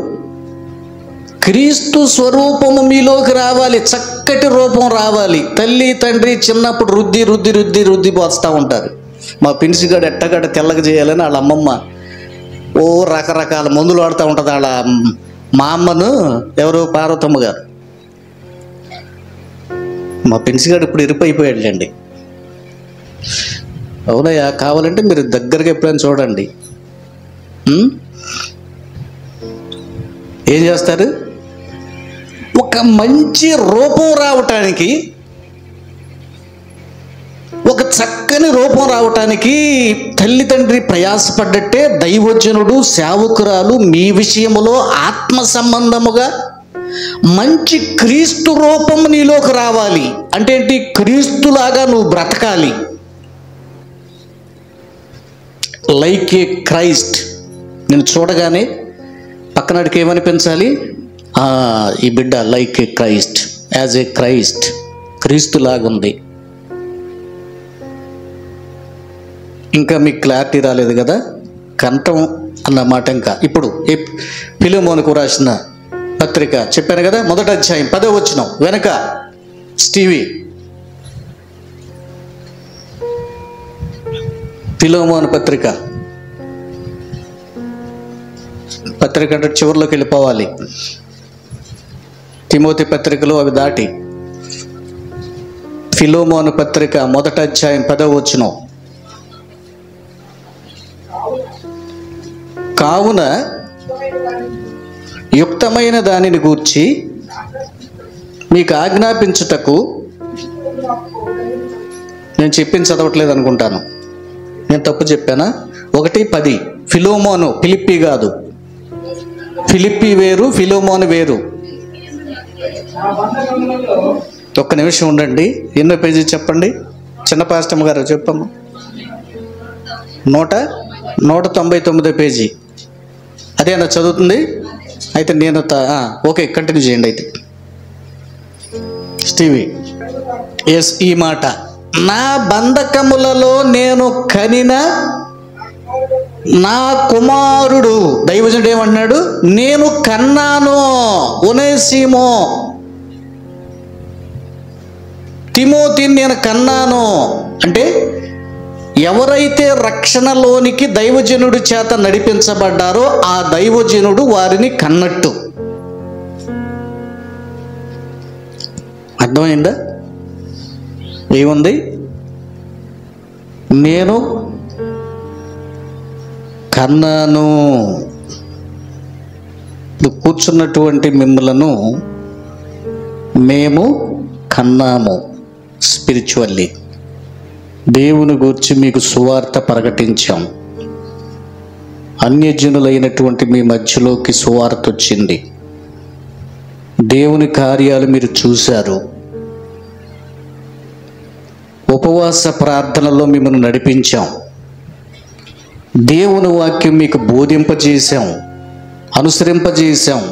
క్రీస్తు స్వరూపము మీలోకి రావాలి, చక్కటి రూపం రావాలి. తల్లి తండ్రి చిన్నప్పుడు రుద్ది రుద్ది రుద్ది రుద్ది పోస్తూ ఉంటారు. మా పిన్సిగాడు ఎట్టగడ్డ తెల్లగా చేయాలని వాళ్ళ అమ్మమ్మ ఓ రకరకాల మందులు వాడుతూ ఉంటుంది. వాళ్ళ మా అమ్మను ఎవరు పార్వతమ్మ గారు. మా పిన్సిగాడు ఇప్పుడు ఇరుపైపోయాడులేండి. అవునయ్యా, కావాలంటే మీరు దగ్గరగా ఎప్పుడైనా చూడండి. ఏం చేస్తారు? ఒక మంచి రూపం రావటానికి, ఒక చక్కని రూపం రావటానికి తల్లి తండ్రి ప్రయాసపడ్డట్టే దైవజనుడు సేవకురాలు మీ విషయములో ఆత్మ సంబంధముగా మంచి క్రీస్తు రూపం నీలోకి రావాలి. అంటే ఏంటి? క్రీస్తులాగా నువ్వు బ్రతకాలి. Like a Christ. నేను చూడగానే పక్కనడికి ఏమనిపించాలి? ఈ బిడ్డ like a Christ, as a Christ, క్రీస్తులాగుంది. ఇంకా మీకు క్లారిటీ రాలేదు కదా? కంఠం అన్నమాట. ఇంకా ఇప్పుడు ఫిలెమోనుకు రాసిన పత్రిక చెప్పాను కదా, 1వ అధ్యాయం 10వ వచనం వెనక స్టీవీ. ఫిలెమోను పత్రిక అంటే చివరిలోకి వెళ్ళిపోవాలి. తిమోతి పత్రికలు అవి దాటి ఫిలెమోను పత్రిక 1వ అధ్యాయం 10వ వచనం. కావున యుక్తమైన దానిని గూర్చి మీకు ఆజ్ఞాపించుటకు, నేను చెప్పింది చదవట్లేదు అనుకుంటాను, నేను తప్పు చెప్పానా? 1:10. ఫిలెమోను, ఫిలిప్పి కాదు. ఫిలిప్పి వేరు, ఫిలెమోను వేరు. ఒక్క నిమిషం ఉండండి. ఎన్నో పేజీ చెప్పండి చిన్న పాస్టమ్ గారు, చెప్పమ్మా. 199 పేజీ. అదేనా చదువుతుంది? అయితే నేను ఓకే, కంటిన్యూ చేయండి. అయితే స్టీవీ, ఎస్, ఈ మాట, నా బంధకములలో నేను కనిన నా కుమారుడు, దైవజనుడు ఏమన్నాడు? నేను కన్నాను. ఒనేసిమో, తిమోతిని నేను కన్నాను. అంటే ఎవరైతే రక్షణలోనికి దైవజనుడి చేత నడిపించబడ్డారో ఆ దైవజనుడు వారిని కన్నట్టు. అర్థమైందా? ఏముంది? నేను కన్నాను. కూర్చున్నటువంటి మిమ్మలను మేము కన్నాము. స్పిరిచువల్లీ దేవుని గూర్చి మీకు సువార్త ప్రకటించాం. అన్యజనులైనటువంటి మీ మధ్యలోకి సువార్త వచ్చింది. దేవుని కార్యాలు మీరు చూశారు. ఉపవాస ప్రార్థనలో మిమ్మల్ని నడిపించాం. దేవుని వాక్యం మీకు బోధింపజేశాం, అనుసరింపజేశాం.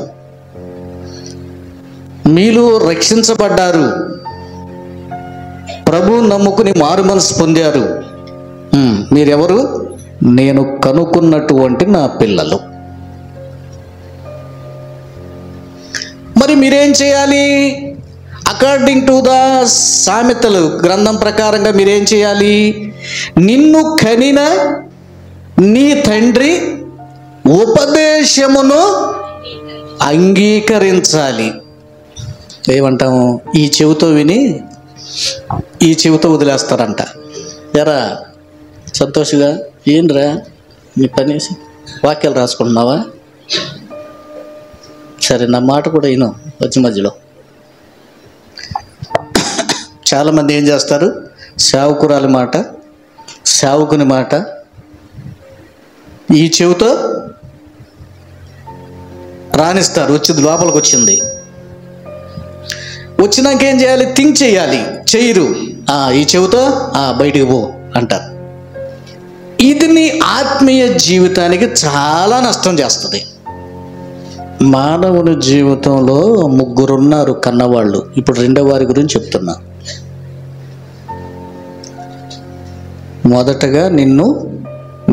మీలో రక్షించబడ్డారు. ప్రభు నమ్ముకుని మారు మనసు పొందారు. మీరెవరు? నేను కనుక్కున్నటువంటి నా పిల్లలు. మరి మీరేం చేయాలి? అకార్డింగ్ టు ద సామెతలు గ్రంథం ప్రకారంగా మీరేం చేయాలి? నిన్ను కనిన నీ తండ్రి ఉపదేశమును అంగీకరించాలి. ఏమంటాము? ఈ చెవితో విని ఈ చెవితో వదిలేస్తారంట. ఎరా సంతోషంగా, ఏంద్రా నీ పనేసి వాక్యాలు రాసుకుంటున్నావా? సరే, నా మాట కూడా విను. మధ్య మధ్యలో చాలామంది ఏం చేస్తారు, సేవకురాలి మాట, సేవకుని మాట ఈ చెవితో రాణిస్తారు. వచ్చింది, లోపలికి వచ్చింది, వచ్చినాక ఏం చేయాలి? థింక్ చేయాలి, చెయ్యరు. ఈ చెవితో బయటికి పో అంటారు. ఇది నీ ఆత్మీయ జీవితానికి చాలా నష్టం చేస్తుంది. మానవుని జీవితంలో ముగ్గురున్నారు కన్నవాళ్ళు. ఇప్పుడు రెండో వారి గురించి చెప్తున్నా. మొదటగా నిన్ను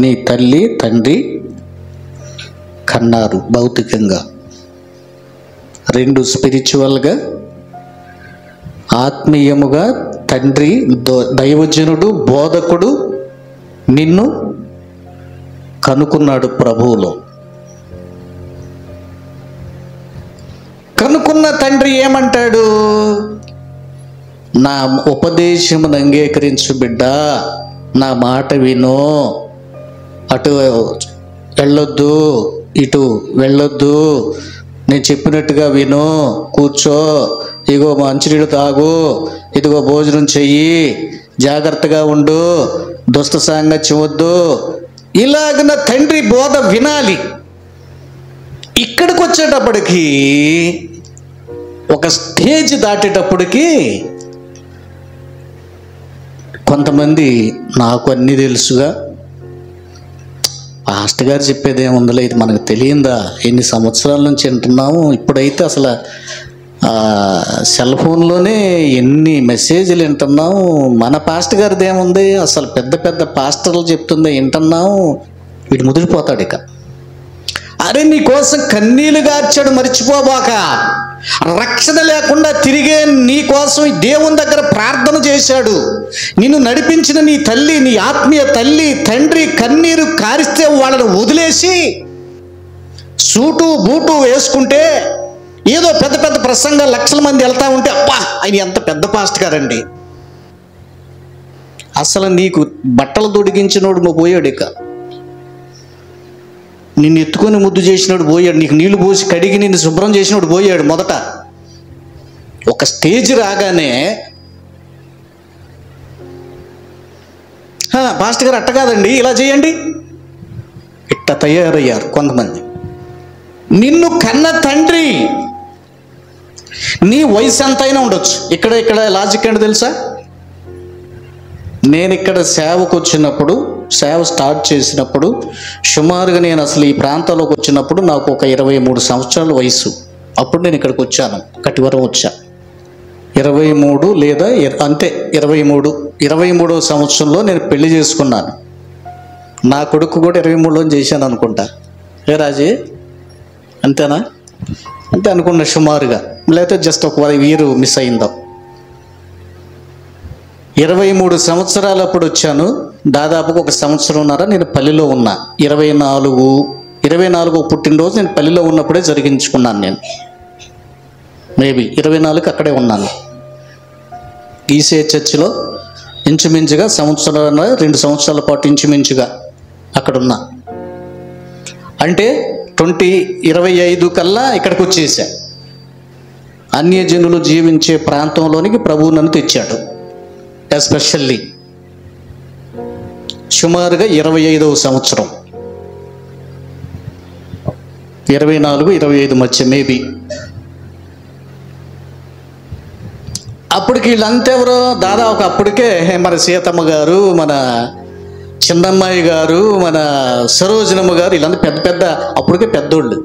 నీ తల్లి తండ్రి కన్నారు భౌతికంగా. రెండు, స్పిరిచువల్గా ఆత్మీయముగా తండ్రి దైవజనుడు బోధకుడు నిన్ను కనుక్కున్నాడు ప్రభువులో. కనుక్కున్న తండ్రి ఏమంటాడు? నా ఉపదేశమును అంగీకరించు బిడ్డ, నా మాట విను, అటు వెళ్ళొద్దు ఇటు వెళ్ళొద్దు, నేను చెప్పినట్టుగా విను, కూర్చో, ఇగో మంచినీళ్ళు తాగు, ఇదిగో భోజనం చెయ్యి, జాగ్రత్తగా ఉండు, దుష్ట సాంగత్యం వద్దు. ఇలాగన తండ్రి బోధ వినాలి. ఇక్కడికి వచ్చేటప్పటికి ఒక స్టేజ్ దాటేటప్పటికి కొంతమంది నాకు అన్నీ తెలుసుగా, పాస్టర్ గారు చెప్పేది ఏముందిలే, ఇది మనకు తెలియందా, ఎన్ని సంవత్సరాల నుంచి వింటున్నాము, ఇప్పుడైతే అసలు సెల్ ఫోన్లోనే ఎన్ని మెసేజ్లు వింటున్నాము, మన పాస్టర్ గారిది ఏముంది, అసలు పెద్ద పెద్ద పాస్టర్లు చెప్తుంది వింటున్నాము. వీడు ముదిరిపోతాడు ఇక. అరే, నీ కోసం కన్నీళ్లు గార్చాడు, మర్చిపోబాక. రక్షణ లేకుండా తిరిగే నీ కోసం దేవుని దగ్గర ప్రార్థన చేశాడు. నిన్ను నడిపించిన నీ తల్లి, నీ ఆత్మీయ తల్లి తండ్రి కన్నీరు కారిస్తే వాళ్ళని వదిలేసి సూటు బూటు వేసుకుంటే ఏదో పెద్ద పెద్ద ప్రసంగాలు లక్షల మంది వెళ్తా ఉంటే, అబ్బా ఆయన ఎంత పెద్ద పాస్టర్ గారండి. అసలు నీకు బట్టలు తొడిగించినోడు నువ్వు పోయాడు, ఇక నిన్ను ఎత్తుకొని ముద్దు చేసినోడు పోయాడు, నీకు నీళ్లు పోసి కడిగి నిన్ను శుభ్రం చేసినోడు పోయాడు. మొదట ఒక స్టేజ్ రాగానే పాస్టర్ గారు అట్ట కాదండి, ఇలా చేయండి, ఇట్ట తయారయ్యారు కొంతమంది. నిన్ను కన్న తండ్రి, నీ వయసు ఎంతైనా ఉండొచ్చు. ఇక్కడ లాజిక్ ఏంటో తెలుసా? నేను ఇక్కడ సేవకు వచ్చినప్పుడు, సేవ స్టార్ట్ చేసినప్పుడు, సుమారుగా నేను అసలు ఈ ప్రాంతంలోకి వచ్చినప్పుడు నాకు ఒక 23 సంవత్సరాల వయసు. అప్పుడు నేను ఇక్కడికి వచ్చాను, కటివరం వచ్చా. 23 లేదా అంతే 23వ సంవత్సరంలో నేను పెళ్లి చేసుకున్నాను. నా కొడుకు కూడా 23లో చేశాను అనుకుంటా. ఏ రాజీ, అంతేనా? అంతే అనుకున్నా సుమారుగా, లేకపోతే జస్ట్ ఒక 1 ఇయర్ మిస్ అయిందో. 23 సంవత్సరాలు అప్పుడు వచ్చాను. దాదాపుగా 1 సంవత్సరంన్నర నేను పల్లెలో ఉన్నా. 24 పుట్టినరోజు నేను పల్లెలో ఉన్నప్పుడే జరిగించుకున్నాను. నేను మేబీ 24కి అక్కడే ఉన్నాను. ఈసే చర్చిలో ఇంచుమించుగా 2 సంవత్సరాల పాటు ఇంచుమించుగా అక్కడున్నా. అంటే 2025 కల్లా ఇక్కడికి వచ్చేసా. అన్యజనులు జీవించే ప్రాంతంలోనికి ప్రభువు నన్ను తెచ్చాడు. ఎస్పెషల్లీ సుమారుగా 25వ సంవత్సరం, 24-25 మధ్య మేబీ. అప్పటికి వీళ్ళంతెవరో దాదాపు అప్పటికే మన సీతమ్మ గారు, మన చిన్నమ్మాయి గారు, మన సరోజనమ్మ గారు, వీళ్ళంతా పెద్ద పెద్ద అప్పటికే పెద్దోళ్ళు.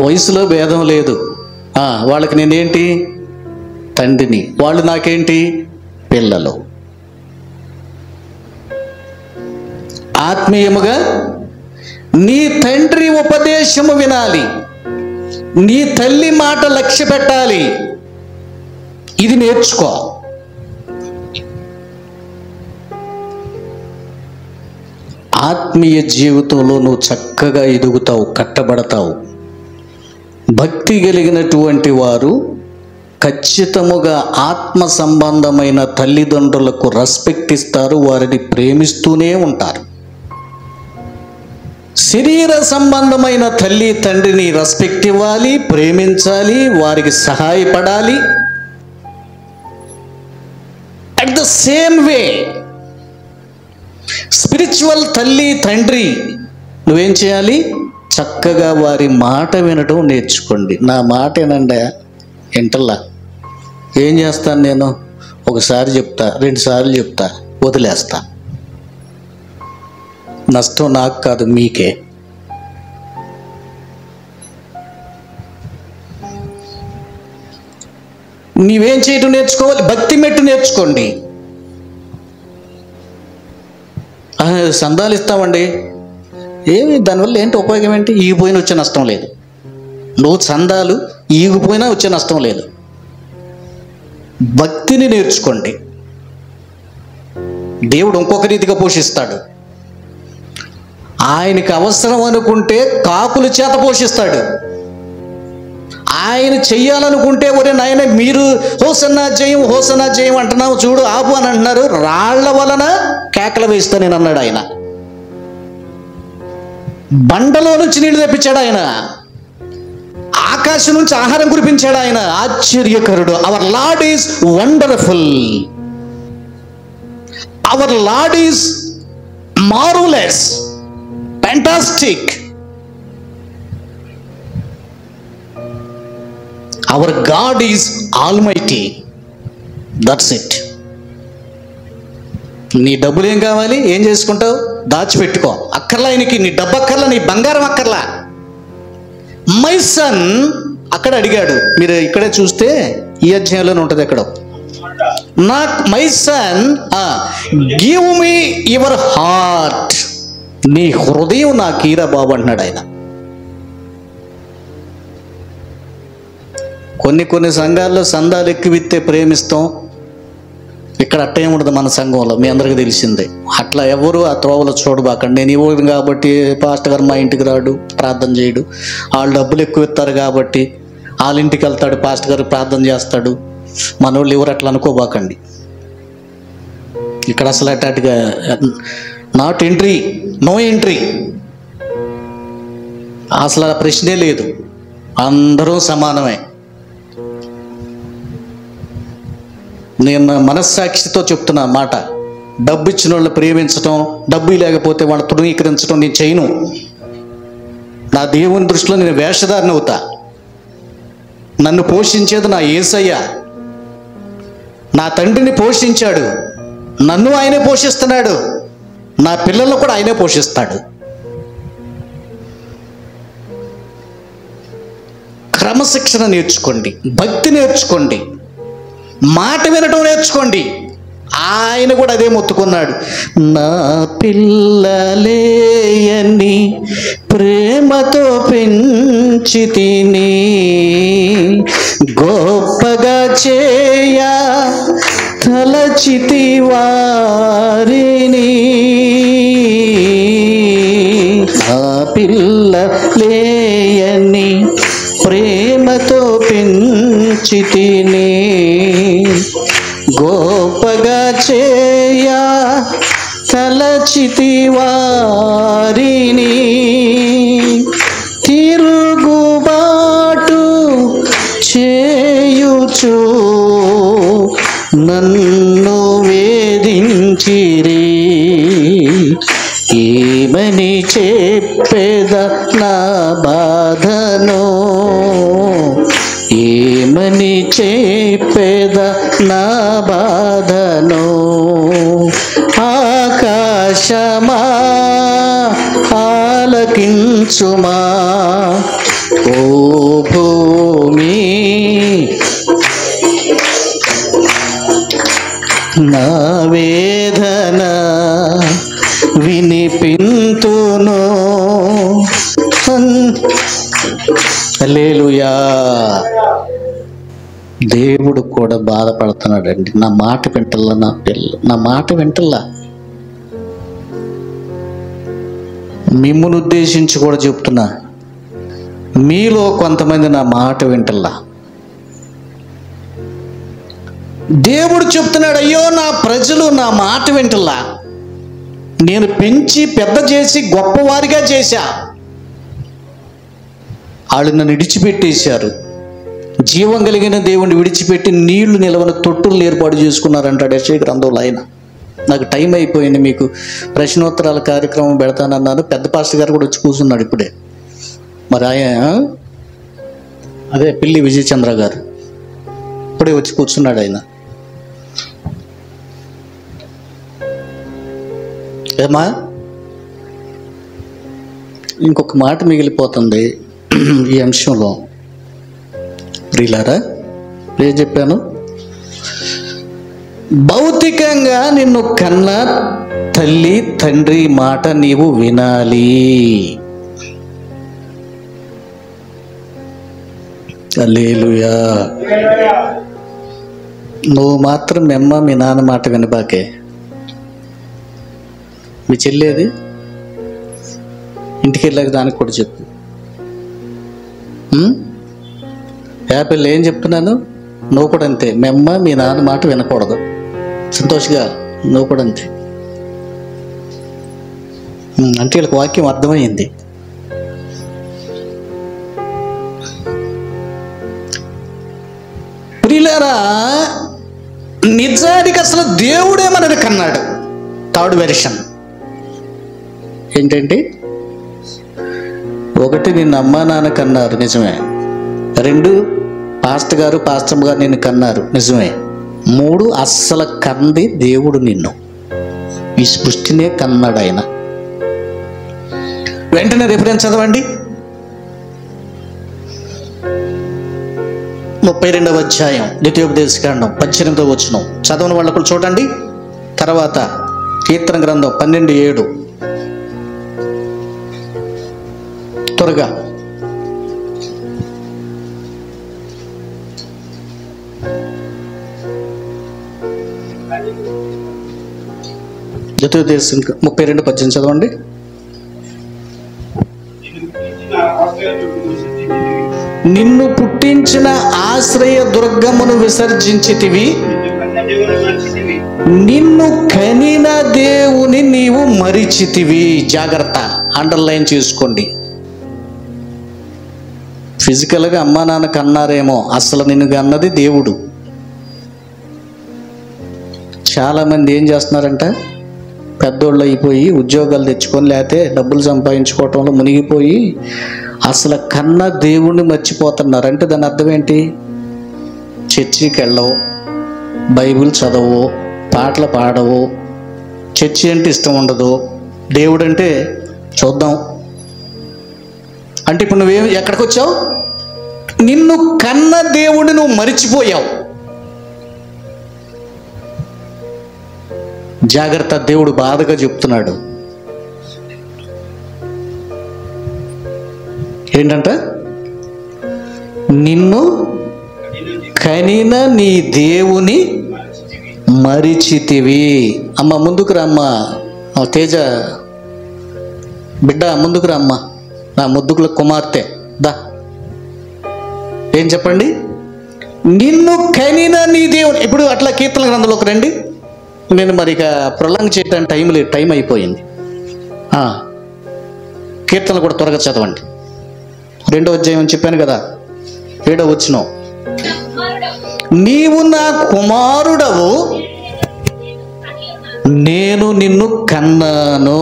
వయసులో భేదం లేదు. వాళ్ళకి నేనేంటి? తండ్రిని. వాళ్ళు నాకేంటి? పిల్లలు. ఆత్మీయముగా నీ తండ్రి ఉపదేశము వినాలి, నీ తల్లి మాట లక్ష్య పెట్టాలి. ఇది నేర్చుకో. ఆత్మీయ జీవితంలో నువ్వు చక్కగా ఎదుగుతావు, కట్టబడతావు. భక్తి కలిగినటువంటి వారు ఖచ్చితముగా ఆత్మ సంబంధమైన తల్లిదండ్రులకు రెస్పెక్ట్ ఇస్తారు, వారిని ప్రేమిస్తూనే ఉంటారు. శరీర సంబంధమైన తల్లి తండ్రిని రెస్పెక్ట్ ఇవ్వాలి, ప్రేమించాలి, వారికి సహాయపడాలి. At the same way spiritual తల్లి తండ్రి నువ్వేం చేయాలి? చక్కగా వారి మాట వినడం నేర్చుకోండి. నా మాట ఏనండి ఇంటల్లా ఏం చేస్తాను నేను? ఒకసారి చెప్తా, 2 సార్లు చెప్తా, వదిలేస్తా. నష్టం నాకు కాదు, మీకే. నీవేం చేయటం నేర్చుకోవాలి? భక్తి మెట్టు నేర్చుకోండి. సందాలు ఇస్తామండి, ఏమి దానివల్ల ఏంటి ఉపయోగం? ఏంటి? ఈగిపోయినా వచ్చే నష్టం లేదు. నువ్వు సందాలు ఈగిపోయినా వచ్చే నష్టం లేదు. భక్తిని నేర్చుకోండి. దేవుడు ఇంకొక రీతిగా పోషిస్తాడు. ఆయనకి అవసరం అనుకుంటే కాకుల చేత పోషిస్తాడు. ఆయన చెయ్యాలనుకుంటే ఒరే నాయన మీరు హోసన్నా జయం హోసన్నా జయం అంటున్నావు చూడు ఆపు అని అంటున్నారు, రాళ్ల వలన కేకలు వేస్తా నేను అన్నాడు ఆయన. బండలో నుంచి నీళ్లు తెప్పించాడు ఆయన. ఆకాశం నుంచి ఆహారం కురిపించాడు ఆయన. ఆశ్చర్యకరుడు. Our Lord is wonderful. Our Lord is marvellous, fantastic. Our God is almighty. That's it. నీ డబ్బులు ఏం కావాలి? ఏం చేసుకుంటావు? దాచిపెట్టుకో. అక్కర్లా ఆయనకి. నీ డబ్బు అక్కర్లా, నీ బంగారం అక్కర్లా. మై సన్ అక్కడ అడిగాడు. మీరు ఇక్కడే చూస్తే ఈ అధ్యాయంలోనే ఉంటుంది. ఎక్కడ నాకు my son give me your heart. నీ హృదయం నాకు ఈరా బాబు అంటున్నాడు ఆయన. కొన్ని సంఘాల్లో సందాలు ఎక్కువిస్తే ప్రేమిస్తాం. ఇక్కడ అట్ట ఏముండదు మన సంఘంలో, మీ అందరికీ తెలిసిందే. అట్లా ఎవరు ఆ త్రోవలో చూడబాకండి. నేను ఇవ్వను కాబట్టి పాస్టర్ గారు మా ఇంటికి రాడు, ప్రార్థన చేయడు. వాళ్ళు డబ్బులు ఎక్కువ ఇస్తారు కాబట్టి వాళ్ళ ఇంటికి వెళ్తాడు, పాస్టర్ గారు ప్రార్థన చేస్తాడు. మనోళ్ళు ఎవరు అట్లా అనుకోబాకండి. ఇక్కడ అసలు అట్టగా నాట్ ఎంట్రీ, నో ఎంట్రీ. అసలు ఆ ప్రశ్నే లేదు. అందరూ సమానమే. నేను మనస్సాక్షితో చెప్తున్నా మాట. డబ్బు ఇచ్చిన వాళ్ళని ప్రేమించటం, డబ్బు లేకపోతే వాళ్ళని తృణీకరించడం నేను చేయను. నా దేవుని దృష్టిలో నేను వేషధారణ అవుతా. నన్ను పోషించేది నా యేసయ్య. నా తండ్రిని పోషించాడు, నన్ను ఆయనే పోషిస్తున్నాడు, నా పిల్లలను కూడా ఆయనే పోషిస్తాడు. క్రమశిక్షణ నేర్చుకోండి, భక్తి నేర్చుకోండి, మాట వినటం నేర్చుకోండి. ఆయన కూడా అదే మొత్తుకున్నాడు. నా పిల్లలేయని ప్రేమతో పెంచి తిని గొప్పగా చేయ తలచితి వారిని. నా పిల్లలేయని ప్రేమతో పెంచి తిని గొప్పగా చేయ తలచితి వారిని. తిరుగుబాటు చేయుచు నన్ను వేధించిరి. ఏమని చెప్పేద నా బాధను, ఏమని చెప్పేద నా బాధను. ఆకాశమా ఆలకించుమా, ఓ భూమి నా వేదన వినిపింతును. హల్లెలూయా. దేవుడు కూడా బాధపడుతున్నాడండి. నా మాట వింటల్లా, నా పిల్ల నా మాట వింటల్లా. మిమ్మల్ని ఉద్దేశించి కూడా చెప్తున్నా, మీలో కొంతమంది నా మాట వింటల్లా. దేవుడు చెప్తున్నాడు, అయ్యో నా ప్రజలు నా మాట వింటలా, నేను పెంచి పెద్ద చేసి గొప్పవారిగా చేశా, వాళ్ళు నన్ను విడిచిపెట్టేశారు. జీవం కలిగిన దేవుణ్ణి విడిచిపెట్టి నీళ్లు నిలవని తొట్టులు ఏర్పాటు చేసుకున్నారంటాడు యెషయా గ్రంథంలో. ఆయన నాకు టైం అయిపోయింది, మీకు ప్రశ్నోత్తరాల కార్యక్రమం పెడతానన్నాను. పెద్ద పాస్టర్ గారు కూడా వచ్చి కూర్చున్నాడు ఇప్పుడే. మరి ఆయన అదే పిల్లి విజయచంద్ర గారు ఇప్పుడే వచ్చి కూర్చున్నాడు. ఆయన ఏమా ఇంకొక మాట మిగిలిపోతుంది ఈ అంశంలో. ప్రియులారా, ఏం చెప్పాను? భౌతికంగా నిన్ను కన్న తల్లి తండ్రి మాట నీవు వినాలి. హల్లెలూయా. నువ్వు మాత్రం మీ అమ్మ మీ నాన్న మాట వినబాకే. మీ చెల్లేది ఇంటికి వెళ్ళాక దానికి కూడా చెప్పు. యాపిల్ ఏం చెప్తున్నాను? నువ్వు కూడా అంతే, మీ అమ్మ మీ నాన్న మాట వినకూడదు. సంతోష్గా నువ్వు కూడా అంతే. అంటే వీళ్ళకి వాక్యం అర్థమైంది. ప్రియులారా, నిజానికి అసలు దేవుడే మనని కన్నాడు. థర్డ్ వెర్షన్ ఏంటంటే, ఒకటి నిన్ను అమ్మా నాన్న కన్నారు, నిజమే. రెండు, పాస్టర్ గారు పాస్టమ్ గారు నిన్ను కన్నారు, నిజమే. మూడు, అస్సలు కంది దేవుడు నిన్ను, ఈ సృష్టినే కన్నాడు ఆయన. వెంటనే రిఫరెన్స్ చదవండి. 32వ అధ్యాయం ద్వితీయోపదేశకాండం 18వ వచనం. చదవని వాళ్ళకు చూడండి. తర్వాత కీర్తన గ్రంథం 12:7. త్వరగా. ద్వితీయోపదేశం 32:18 చదవండి. నిన్ను పుట్టించిన ఆశ్రయ దుర్గమును విసర్జించితివి, నిన్ను కనిన దేవుని నీవు మరిచితివి. జాగ్రత్త, అండర్లైన్ చేసుకోండి. ఫిజికల్గా అమ్మా నాన్న కన్నారేమో, అసలు నిన్ను కన్నది దేవుడు. చాలామంది ఏం చేస్తున్నారంట, పెద్దోళ్ళు అయిపోయి ఉద్యోగాలు తెచ్చుకొని లేకపోతే డబ్బులు సంపాదించుకోవటంలో మునిగిపోయి అసలు కన్న దేవుణ్ణి మర్చిపోతున్నారు. అంటే దాని అర్థం ఏంటి? చర్చికి వెళ్ళవు, బైబిల్ చదవవు, పాటలు పాడవు, చర్చి అంటే ఇష్టం ఉండదు, దేవుడు అంటే చూద్దాం అంటే ఇప్పుడు నువ్వేం ఎక్కడికి వచ్చావు? నిన్ను కన్న దేవుడిని నువ్వు మరిచిపోయావు. జాగ్రత్త, దేవుడు బాధగా చెప్తున్నాడు. ఏంటంట? నిన్ను కనిన నీ దేవుని మరిచితివి. అమ్మ ముందుకు రమ్మా, తేజ బిడ్డ ముందుకు రమ్మా, నా ముద్దుకుల కుమార్తె దా. ఏం చెప్పండి? నిన్ను కనిన నీ దేవుని. ఇప్పుడు అట్లా కీర్తన గ్రంథంలోకి రండి. నేను మరి ఇక ప్రొలాంగ్ చేయడానికి టైం లేదు, టైం అయిపోయింది. కీర్తనలు కూడా త్వరగా చదవండి. 2వ అధ్యాయం చెప్పాను కదా, 7వ వచనం. నీవు నా కుమారుడవు, నేను నిన్ను కన్నాను.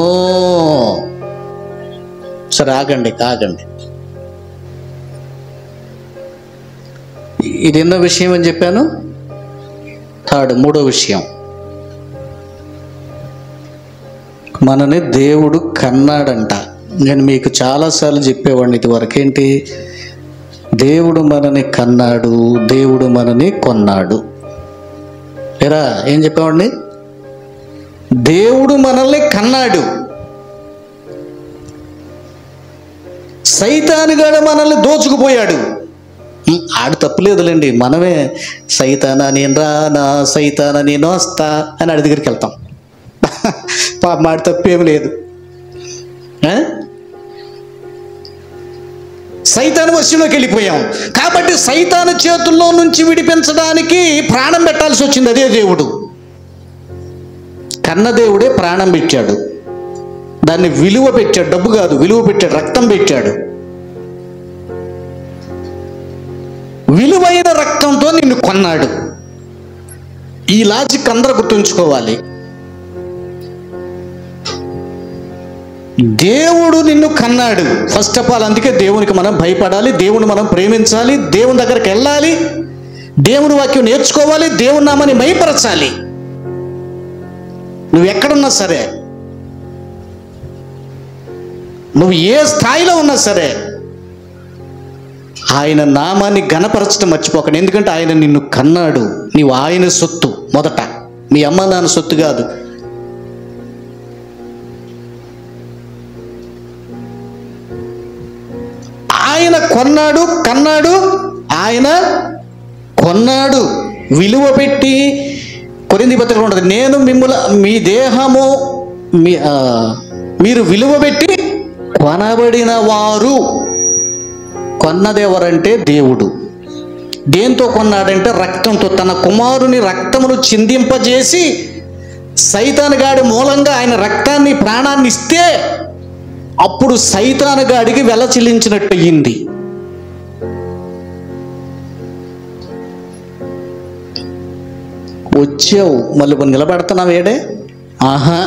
సరే ఆగండి. ఇది ఎన్నో విషయం అని చెప్పాను? మూడో విషయం. మనని దేవుడు కన్నాడంట. నేను మీకు చాలాసార్లు చెప్పేవాడిని ఇది వరకేంటి, దేవుడు మనని కన్నాడు, దేవుడు మనని కొన్నాడు. ఎరా ఏం చెప్పేవాడిని? దేవుడు మనల్ని కన్నాడు. సైతానుగాడు మనల్ని దోచుకుపోయాడు. ఆడు తప్పులేదులేండి, మనమే సైతానా నేను రానా, సైతానా నేను వస్తా అని ఆడి దగ్గరికి వెళ్తాం. పాపం ఆడి తప్పేమి లేదు. సైతాను వశంలోకి వెళ్ళిపోయాం. కాబట్టి సైతాను చేతుల్లో నుంచి విడిపించడానికి ప్రాణం పెట్టాల్సి వచ్చింది. అదే దేవుడు, కన్న దేవుడే ప్రాణం పెట్టాడు. దాన్ని విలువ పెట్టాడు, డబ్బు కాదు, విలువ పెట్టాడు, రక్తం పెట్టాడు. విలువైన రక్తంతో నిన్ను కొన్నాడు. ఈ లాజిక్ అందరూ గుర్తుంచుకోవాలి. దేవుడు నిన్ను కన్నాడు. ఫస్ట్ ఆఫ్ ఆల్ అందుకే దేవునికి మనం భయపడాలి, దేవుని మనం ప్రేమించాలి, దేవుని దగ్గరికి వెళ్ళాలి, దేవుని వాక్యం నేర్చుకోవాలి, దేవుని నామాన్ని మహిమపరచాలి. నువ్వు ఎక్కడున్నా సరే, నువ్వు ఏ స్థాయిలో ఉన్నా సరే, ఆయన నామాన్ని ఘనపరచడం మర్చిపోకండి. ఎందుకంటే ఆయన నిన్ను కన్నాడు. నీవు ఆయన సొత్తు. మొదట మీ అమ్మ నాన్న సొత్తు కాదు. ఆయన కొన్నాడు, కన్నాడు, ఆయన కొన్నాడు. విలువ పెట్టి కొరింథీ పత్రిక ఉంటుంది, నేను మీ దేహము మీరు విలువ పెట్టి కొనబడిన వారు. కొన్నదెవరంటే దేవుడు. దేంతో కొన్నాడంటే రక్తంతో. తన కుమారుని రక్తమును చిందింపజేసి సైతానుగాడి మూలంగా ఆయన రక్తాన్ని, ప్రాణాన్ని ఇస్తే అప్పుడు సైతానుగాడికి వెల చెల్లించినట్టు అయ్యింది. వచ్చావు, మళ్ళీ నిలబెడుతున్నావు ఏడే. ఆహా,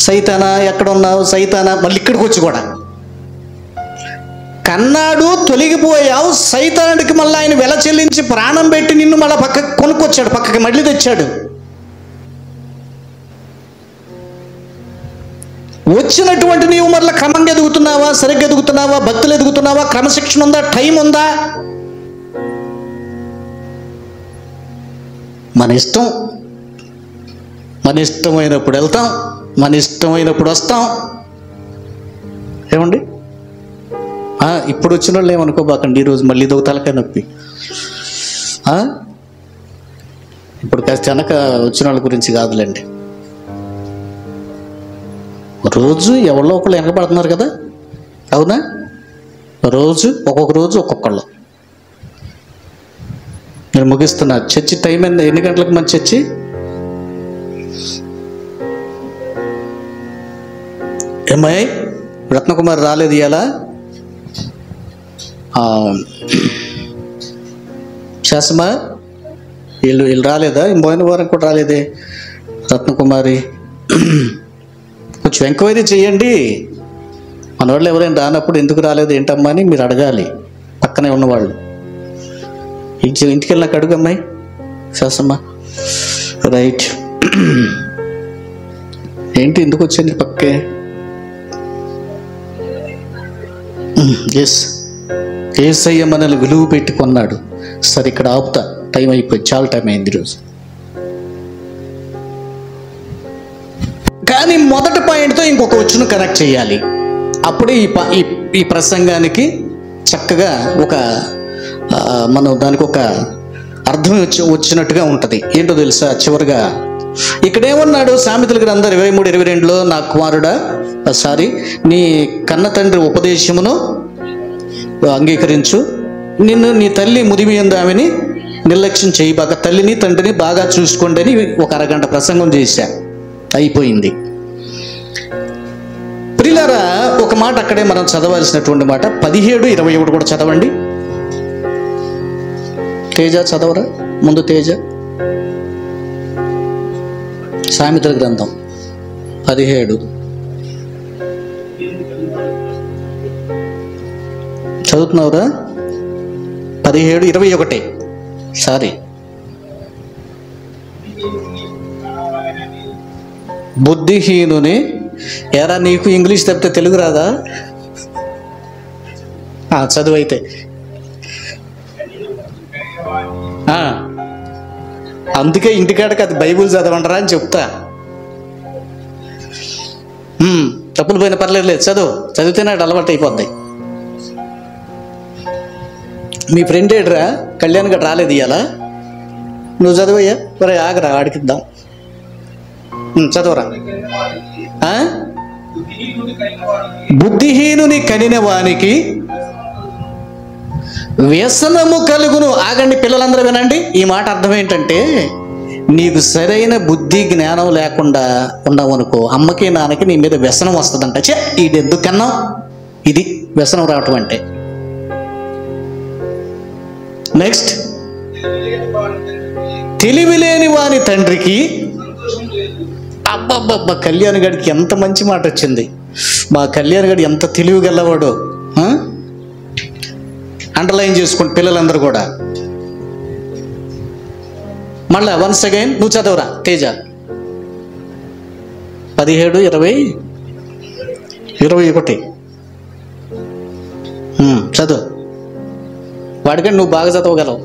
సైతానా ఎక్కడున్నావు సైతానా, మళ్ళీ ఇక్కడికి వచ్చి కూడా కన్నాడు, తొలగిపోయావు. సైతానుడికి మళ్ళీ ఆయన వెల చెల్లించి ప్రాణం పెట్టి నిన్ను మళ్ళీ పక్కకి కొనుక్కొచ్చాడు, పక్కకి మళ్ళీ తెచ్చాడు. వచ్చినటువంటి నీవు మళ్ళీ క్రమంగా ఎదుగుతున్నావా, సరిగ్గా ఎదుగుతున్నావా, భక్తులు ఎదుగుతున్నావా, క్రమశిక్షణ ఉందా, టైం ఉందా? మన ఇష్టం. మన ఇష్టమైనప్పుడు వెళ్తాం, మన ఇష్టమైనప్పుడు వస్తాం. ఏమండి, ఇప్పుడు వచ్చిన వాళ్ళు ఏమనుకోబాకండి, ఈరోజు మళ్ళీ ఇదొక తలకాయ నొప్పి. ఇప్పుడు కాస్త వెనక వచ్చిన వాళ్ళ గురించి కాదులేండి. రోజు ఎవరో ఒకళ్ళు వెనకబడుతున్నారు కదా, అవునా? రోజు ఒక్కొక్క రోజు ఒక్కొక్కళ్ళు. నేను ముగిస్తున్నా. చర్చి టైం ఎన్ని గంటలకు మన చర్చి? ఏమై రత్నకుమార్ రాలేదు ఇవాళ? శాసమా వీళ్ళు రాలేదా? పోయిన వారం కూడా రాలేదే రత్నకుమారి. కొంచెం ఎంక్వైరీ చేయండి. మన వాళ్ళు ఎవరైనా రానప్పుడు ఎందుకు రాలేదు ఏంటమ్మా అని మీరు అడగాలి, పక్కనే ఉన్నవాళ్ళు. ఇంటికి వెళ్ళినాక అడుగు అమ్మాయి శాసమ్మా. రైట్. ఏంటి ఎందుకు వచ్చింది పక్కే? ఎస్, యేసయ్య మనల్ని విలువ పెట్టి కొన్నాడు. సరే, ఇక్కడ ఆపుతా, టైం అయిపోయింది, చాలా టైం అయింది ఈరోజు. కానీ మొదటి పాయింట్తో ఇంకొక వచ్చును కనెక్ట్ చేయాలి. అప్పుడే ఈ ప్రసంగానికి చక్కగా ఒక మనం దానికి ఒక అర్థం వచ్చినట్టుగా ఉంటుంది. ఏంటో తెలుసా? చివరిగా ఇక్కడేమన్నాడు? సామెతల గ్రంథం 23:22లో, నా కుమారుడా, నీ కన్న తండ్రి ఉపదేశమును అంగీకరించు, నిన్ను నీ తల్లి ముదిమి యందు ఆమెని నిర్లక్ష్యం చేయబాక, తల్లిని తండ్రిని బాగా చూసుకోండి అని ఒక అరగంట ప్రసంగం చేశా, అయిపోయింది. ప్రియులారా, ఒక మాట అక్కడే మనం చదవాల్సినటువంటి మాట 17:21 కూడా చదవండి. తేజ చదవరా ముందు. తేజ, సామెతల గ్రంథం 17 చదువుతున్నావురా? 17:21. సారీ, బుద్ధిహీనుని. ఎరా, నీకు ఇంగ్లీష్ తప్పితే తెలుగు రాదా? చదువు అయితే. అందుకే ఇంటికాడకి అది బైబుల్ చదవంటారా అని చెప్తా. తప్పులు పోయిన పర్లేదు, చదివితేనే అలవాటు అయిపోద్ది. మీ ఫ్రెండ్ ఏడ్రా, కళ్యాణ్ గట్రా రాలేదు ఇవాళ? నువ్వు చదువయ్యా. ఒరే ఆగరా, ఆడికిద్దాం. చదవరా. బుద్ధిహీనుని కనిన వానికి వ్యసనము కలుగును. ఆగండి పిల్లలందరూ వినండి, ఈ మాట అర్థం ఏంటంటే, నీకు సరైన బుద్ధి జ్ఞానం లేకుండా ఉన్నావనుకో, అమ్మకి నాన్నకి నీ మీద వ్యసనం వస్తుందంట. ఇది ఎందుకన్నా, ఇది వ్యసనం రావటం అంటే. నెక్స్ట్, తెలివి లేని వాని తండ్రికి. అబ్బబ్బబ్బ, కళ్యాణ్ గడికి ఎంత మంచి మాట వచ్చింది. మా కళ్యాణ్ గడి ఎంత తెలివి గలవాడు. అండర్లైన్ చేసుకోండి పిల్లలందరూ కూడా. మళ్ళా వన్స్ అగైన్ నువ్వు చదవరా తేజ. 17, 20, 21 చదువు. వాడికంటే నువ్వు బాగా చదవగలవు.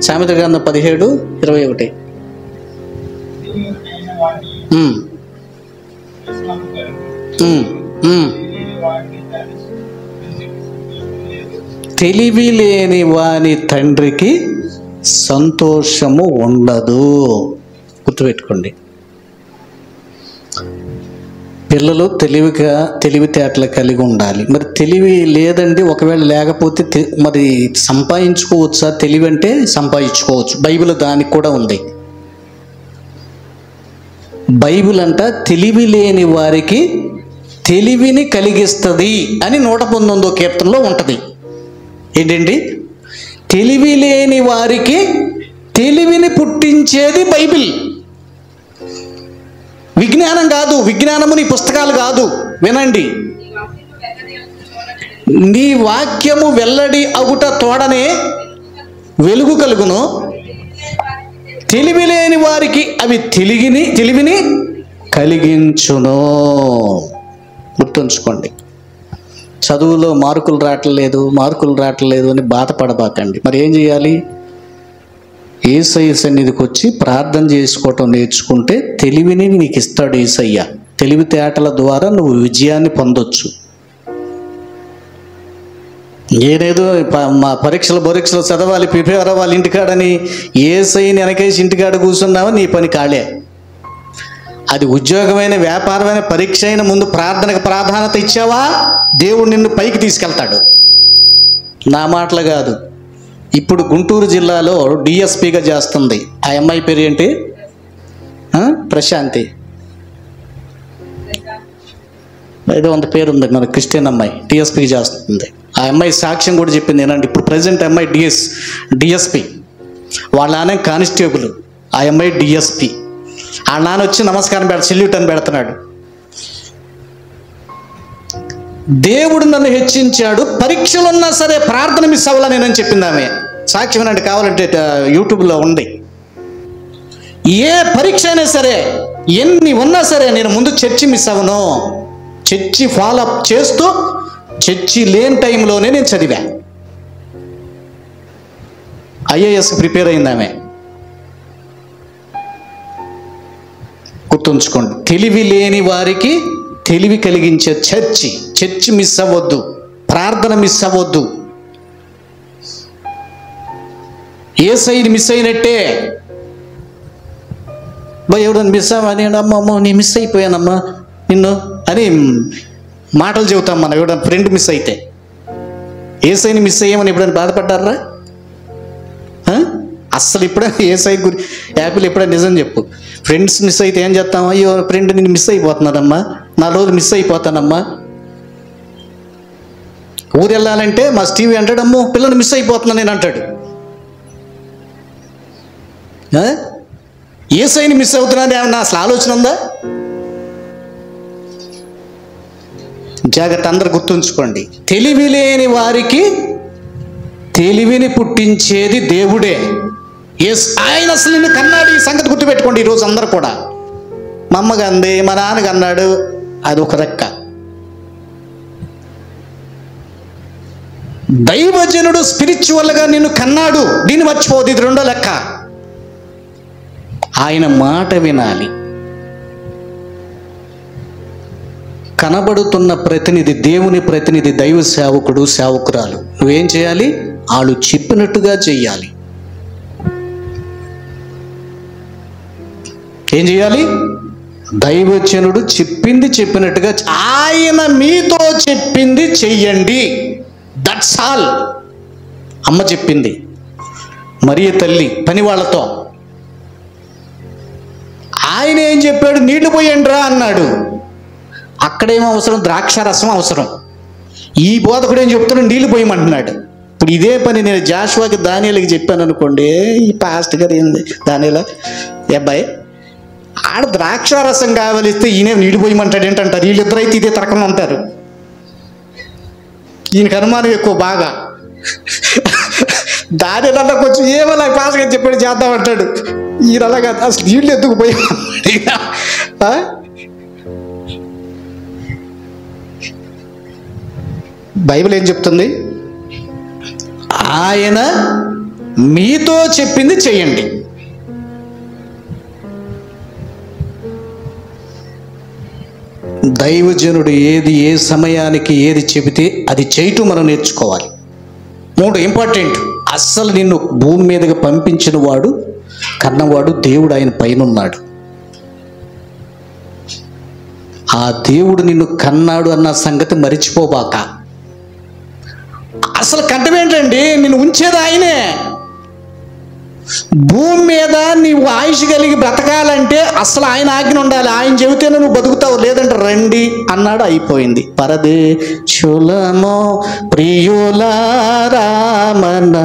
సామెత గ్రంథం 17, 21. తెలివి లేని వాని తండ్రికి సంతోషము ఉండదు. గుర్తుపెట్టుకోండి. పిల్లలు తెలివితేటలు కలిగి ఉండాలి. మరి తెలివి లేదండి, ఒకవేళ లేకపోతే మరి సంపాదించుకోవచ్చా? తెలివి అంటే సంపాదించుకోవచ్చు. బైబిల్ దానికి కూడా ఉంది. బైబిల్ అంట తెలివి లేని వారికి తెలివిని కలిగిస్తుంది అని 119వ కీర్తనలో ఉంటుంది. ఏంటండి? తెలివి లేని వారికి తెలివిని పుట్టించేది బైబిల్. విజ్ఞానం కాదు, విజ్ఞానము నీ పుస్తకాలు కాదు. వినండి, నీ వాక్యము వెల్లడి అగుట తోడనే వెలుగు కలుగును. తెలివి లేని వారికి అవి తెలివిని కలిగించును. గుర్తుంచుకోండి. చదువులో మార్కులు రావట్లేదు అని బాధపడబాకండి. మరి ఏం చేయాలి? యేసయ్య సన్నిధికి వచ్చి ప్రార్థన చేసుకోవటం నేర్చుకుంటే తెలివిని నీకు ఇస్తాడు యేసయ్య. తెలివితేటల ద్వారా నువ్వు విజయాన్ని పొందొచ్చు. ఏదేదో మా పరీక్షలు చదవాలి, ప్రిపేర్ అవ్వాలి ఇంటికాడని యేసయ్యని వెనకేసి ఇంటికాడ కూర్చున్నావా, నీ పని కాళే. అది ఉద్యోగమైన, వ్యాపారమైన, పరీక్ష అయిన ముందు ప్రార్థనకు ప్రాధాన్యత ఇచ్చావా, దేవుడు నిన్ను పైకి తీసుకెళ్తాడు. నా మాటలు కాదు. ఇప్పుడు గుంటూరు జిల్లాలో డిఎస్పిగా చేస్తుంది. ఆ అమ్మాయి పేరు ఏంటి? ప్రశాంతి ఏదో అంత పేరు ఉంది, మన క్రిస్టియన్ అమ్మాయి. డిఎస్పీ చేస్తుంది. ఆ అమ్మాయి సాక్ష్యం కూడా చెప్పింది. ఏంటంటే ఇప్పుడు ప్రజెంట్ అమ్మాయి డిఎస్పి, వాళ్ళ నాన్న కానిస్టేబుల్, ఆ అమ్మాయి డిఎస్పి. ఆ నాన్న వచ్చి నమస్కారం సెల్యూట్ అని పెడుతున్నాడు. దేవుడు నన్ను హెచ్చించాడు, పరీక్షలు ఉన్నా సరే ప్రార్థన మిస్ అవ్వాలా నేనని చెప్పింది ఆమె. సాక్ష్యం వినండి, కావాలంటే యూట్యూబ్లో ఉంది. ఏ పరీక్ష అయినా సరే, ఎన్ని ఉన్నా సరే, నేను ముందు చర్చి మిస్ అవ్వను. చర్చి ఫాలో అప్ చేస్తూ చర్చి లేని టైంలోనే నేను చదివా. ఐఏఎస్ ప్రిపేర్ అయింది ఆమె. గుర్తుంచుకోండి, తెలివి లేని వారికి తెలివి కలిగించే చర్చి మిస్ అవ్వద్దు, ప్రార్థన మిస్ అవ్వద్దు. యేసయ్యని మిస్ అయినట్టే. ఎవడని మిస్ అవ్వని, అమ్మమ్మ నేను మిస్ అయిపోయానమ్మా నిన్ను అని మాటలు చెబుతాం మనం. ఎవడన్నా ఫ్రెండ్ మిస్ అయితే, యేసయ్యని మిస్ అయ్యామని ఎప్పుడైనా బాధపడ్డారా? అస్సలు ఎప్పుడైనా యేసయ్య యాపిల్ ఎప్పుడైనా నిజం చెప్పు. ఫ్రెండ్స్ మిస్ అయితే ఏం చేస్తాం? అయ్యో ఫ్రెండ్ నేను మిస్ అయిపోతున్నానమ్మా, 4 రోజులు మిస్ అయిపోతానమ్మా. ఊరు వెళ్ళాలంటే మా స్టీవీ అంటాడు, అమ్మో పిల్లలు మిస్ అయిపోతున్నా నేను అంటాడు. యేసయ్యని మిస్ అవుతున్నాను ఏమన్నా అసలు ఆలోచన ఉందా? జాగ్రత్త, అందరు గుర్తుంచుకోండి. తెలివి లేని వారికి తెలివిని పుట్టించేది దేవుడే. ఆయన అసలు నిన్ను కన్నాడు. ఈ సంగతి గుర్తుపెట్టుకోండి. ఈరోజు అందరు కూడా, మా అమ్మగా అంది, మా నాన్నగా అన్నాడు, అది ఒక లెక్క. దైవజనుడు స్పిరిచువల్గా నిన్ను కన్నాడు, దీన్ని మర్చిపోదు. ఇది 2వ లెక్క. ఆయన మాట వినాలి. కనబడుతున్న ప్రతినిధి, దేవుని ప్రతినిధి, దైవ సేవకుడు, సేవకురాలు, నువ్వేం చేయాలి? వాళ్ళు చెప్పినట్టుగా చెయ్యాలి. ఏం చేయాలి? దైవజనుడు చెప్పింది చెప్పినట్టుగా, ఆయన మీతో చెప్పింది చెయ్యండి. That's all. అమ్మ చెప్పింది, మరియ తల్లి పని వాళ్ళతో. ఆయన ఏం చెప్పాడు? నీళ్లు పోయండి రా అన్నాడు. అక్కడేమో అవసరం, ద్రాక్షారసం అవసరం. ఈ బోధకుడు ఏం చెప్తున్నాడు? నీళ్లు పోయమంటున్నాడు. ఇప్పుడు ఇదే పని నేను జాషువాకి దానియేలుకి చెప్పాను అనుకోండి, ఈ పాస్టర్ గారు ఏంది దానియేలు అబ్బాయి ఆడ ద్రాక్షారసం కావలిస్తే ఈయన నీళ్లు పోయమంటాడు ఏంటంటారు. వీళ్ళిద్దరైతే ఇదే తరకంలో ఉంటారు. ఈయనకి అనుమానం ఎక్కువ బాగా. దానియేలు కొంచెం ఏమలా పాస్టర్ గారు చెప్పాడు చేద్దామంటాడు. ఈయన అలాగా అసలు నీళ్ళు ఎందుకు పోయమన్నాడు. బైబిల్ ఏం చెప్తుంది? ఆయన మీతో చెప్పింది చెయ్యండి. దైవజనుడు ఏ సమయానికి ఏది చెబితే అది చేయటం మనం నేర్చుకోవాలి. 3 ఇంపార్టెంట్. అస్సలు నిన్ను భూమి మీదకి పంపించిన వాడు, కన్నవాడు దేవుడు, ఆయన పైన ఉన్నాడు. ఆ దేవుడు నిన్ను కన్నాడు అన్న సంగతి మరిచిపోబాక. అసలు కంటమేంటండి? నిన్ను ఉంచేది ఆయనే. భూమి మీద నీవు ఆయుష్ కలిగి బ్రతకాలంటే అసలు ఆయన ఆజ్ఞ ఉండాలి. ఆయన చెబితేనే నువ్వు బతుకుతావు, లేదంటే రండి అన్నాడు, అయిపోయింది. పరదేశులమో ప్రియులారా మన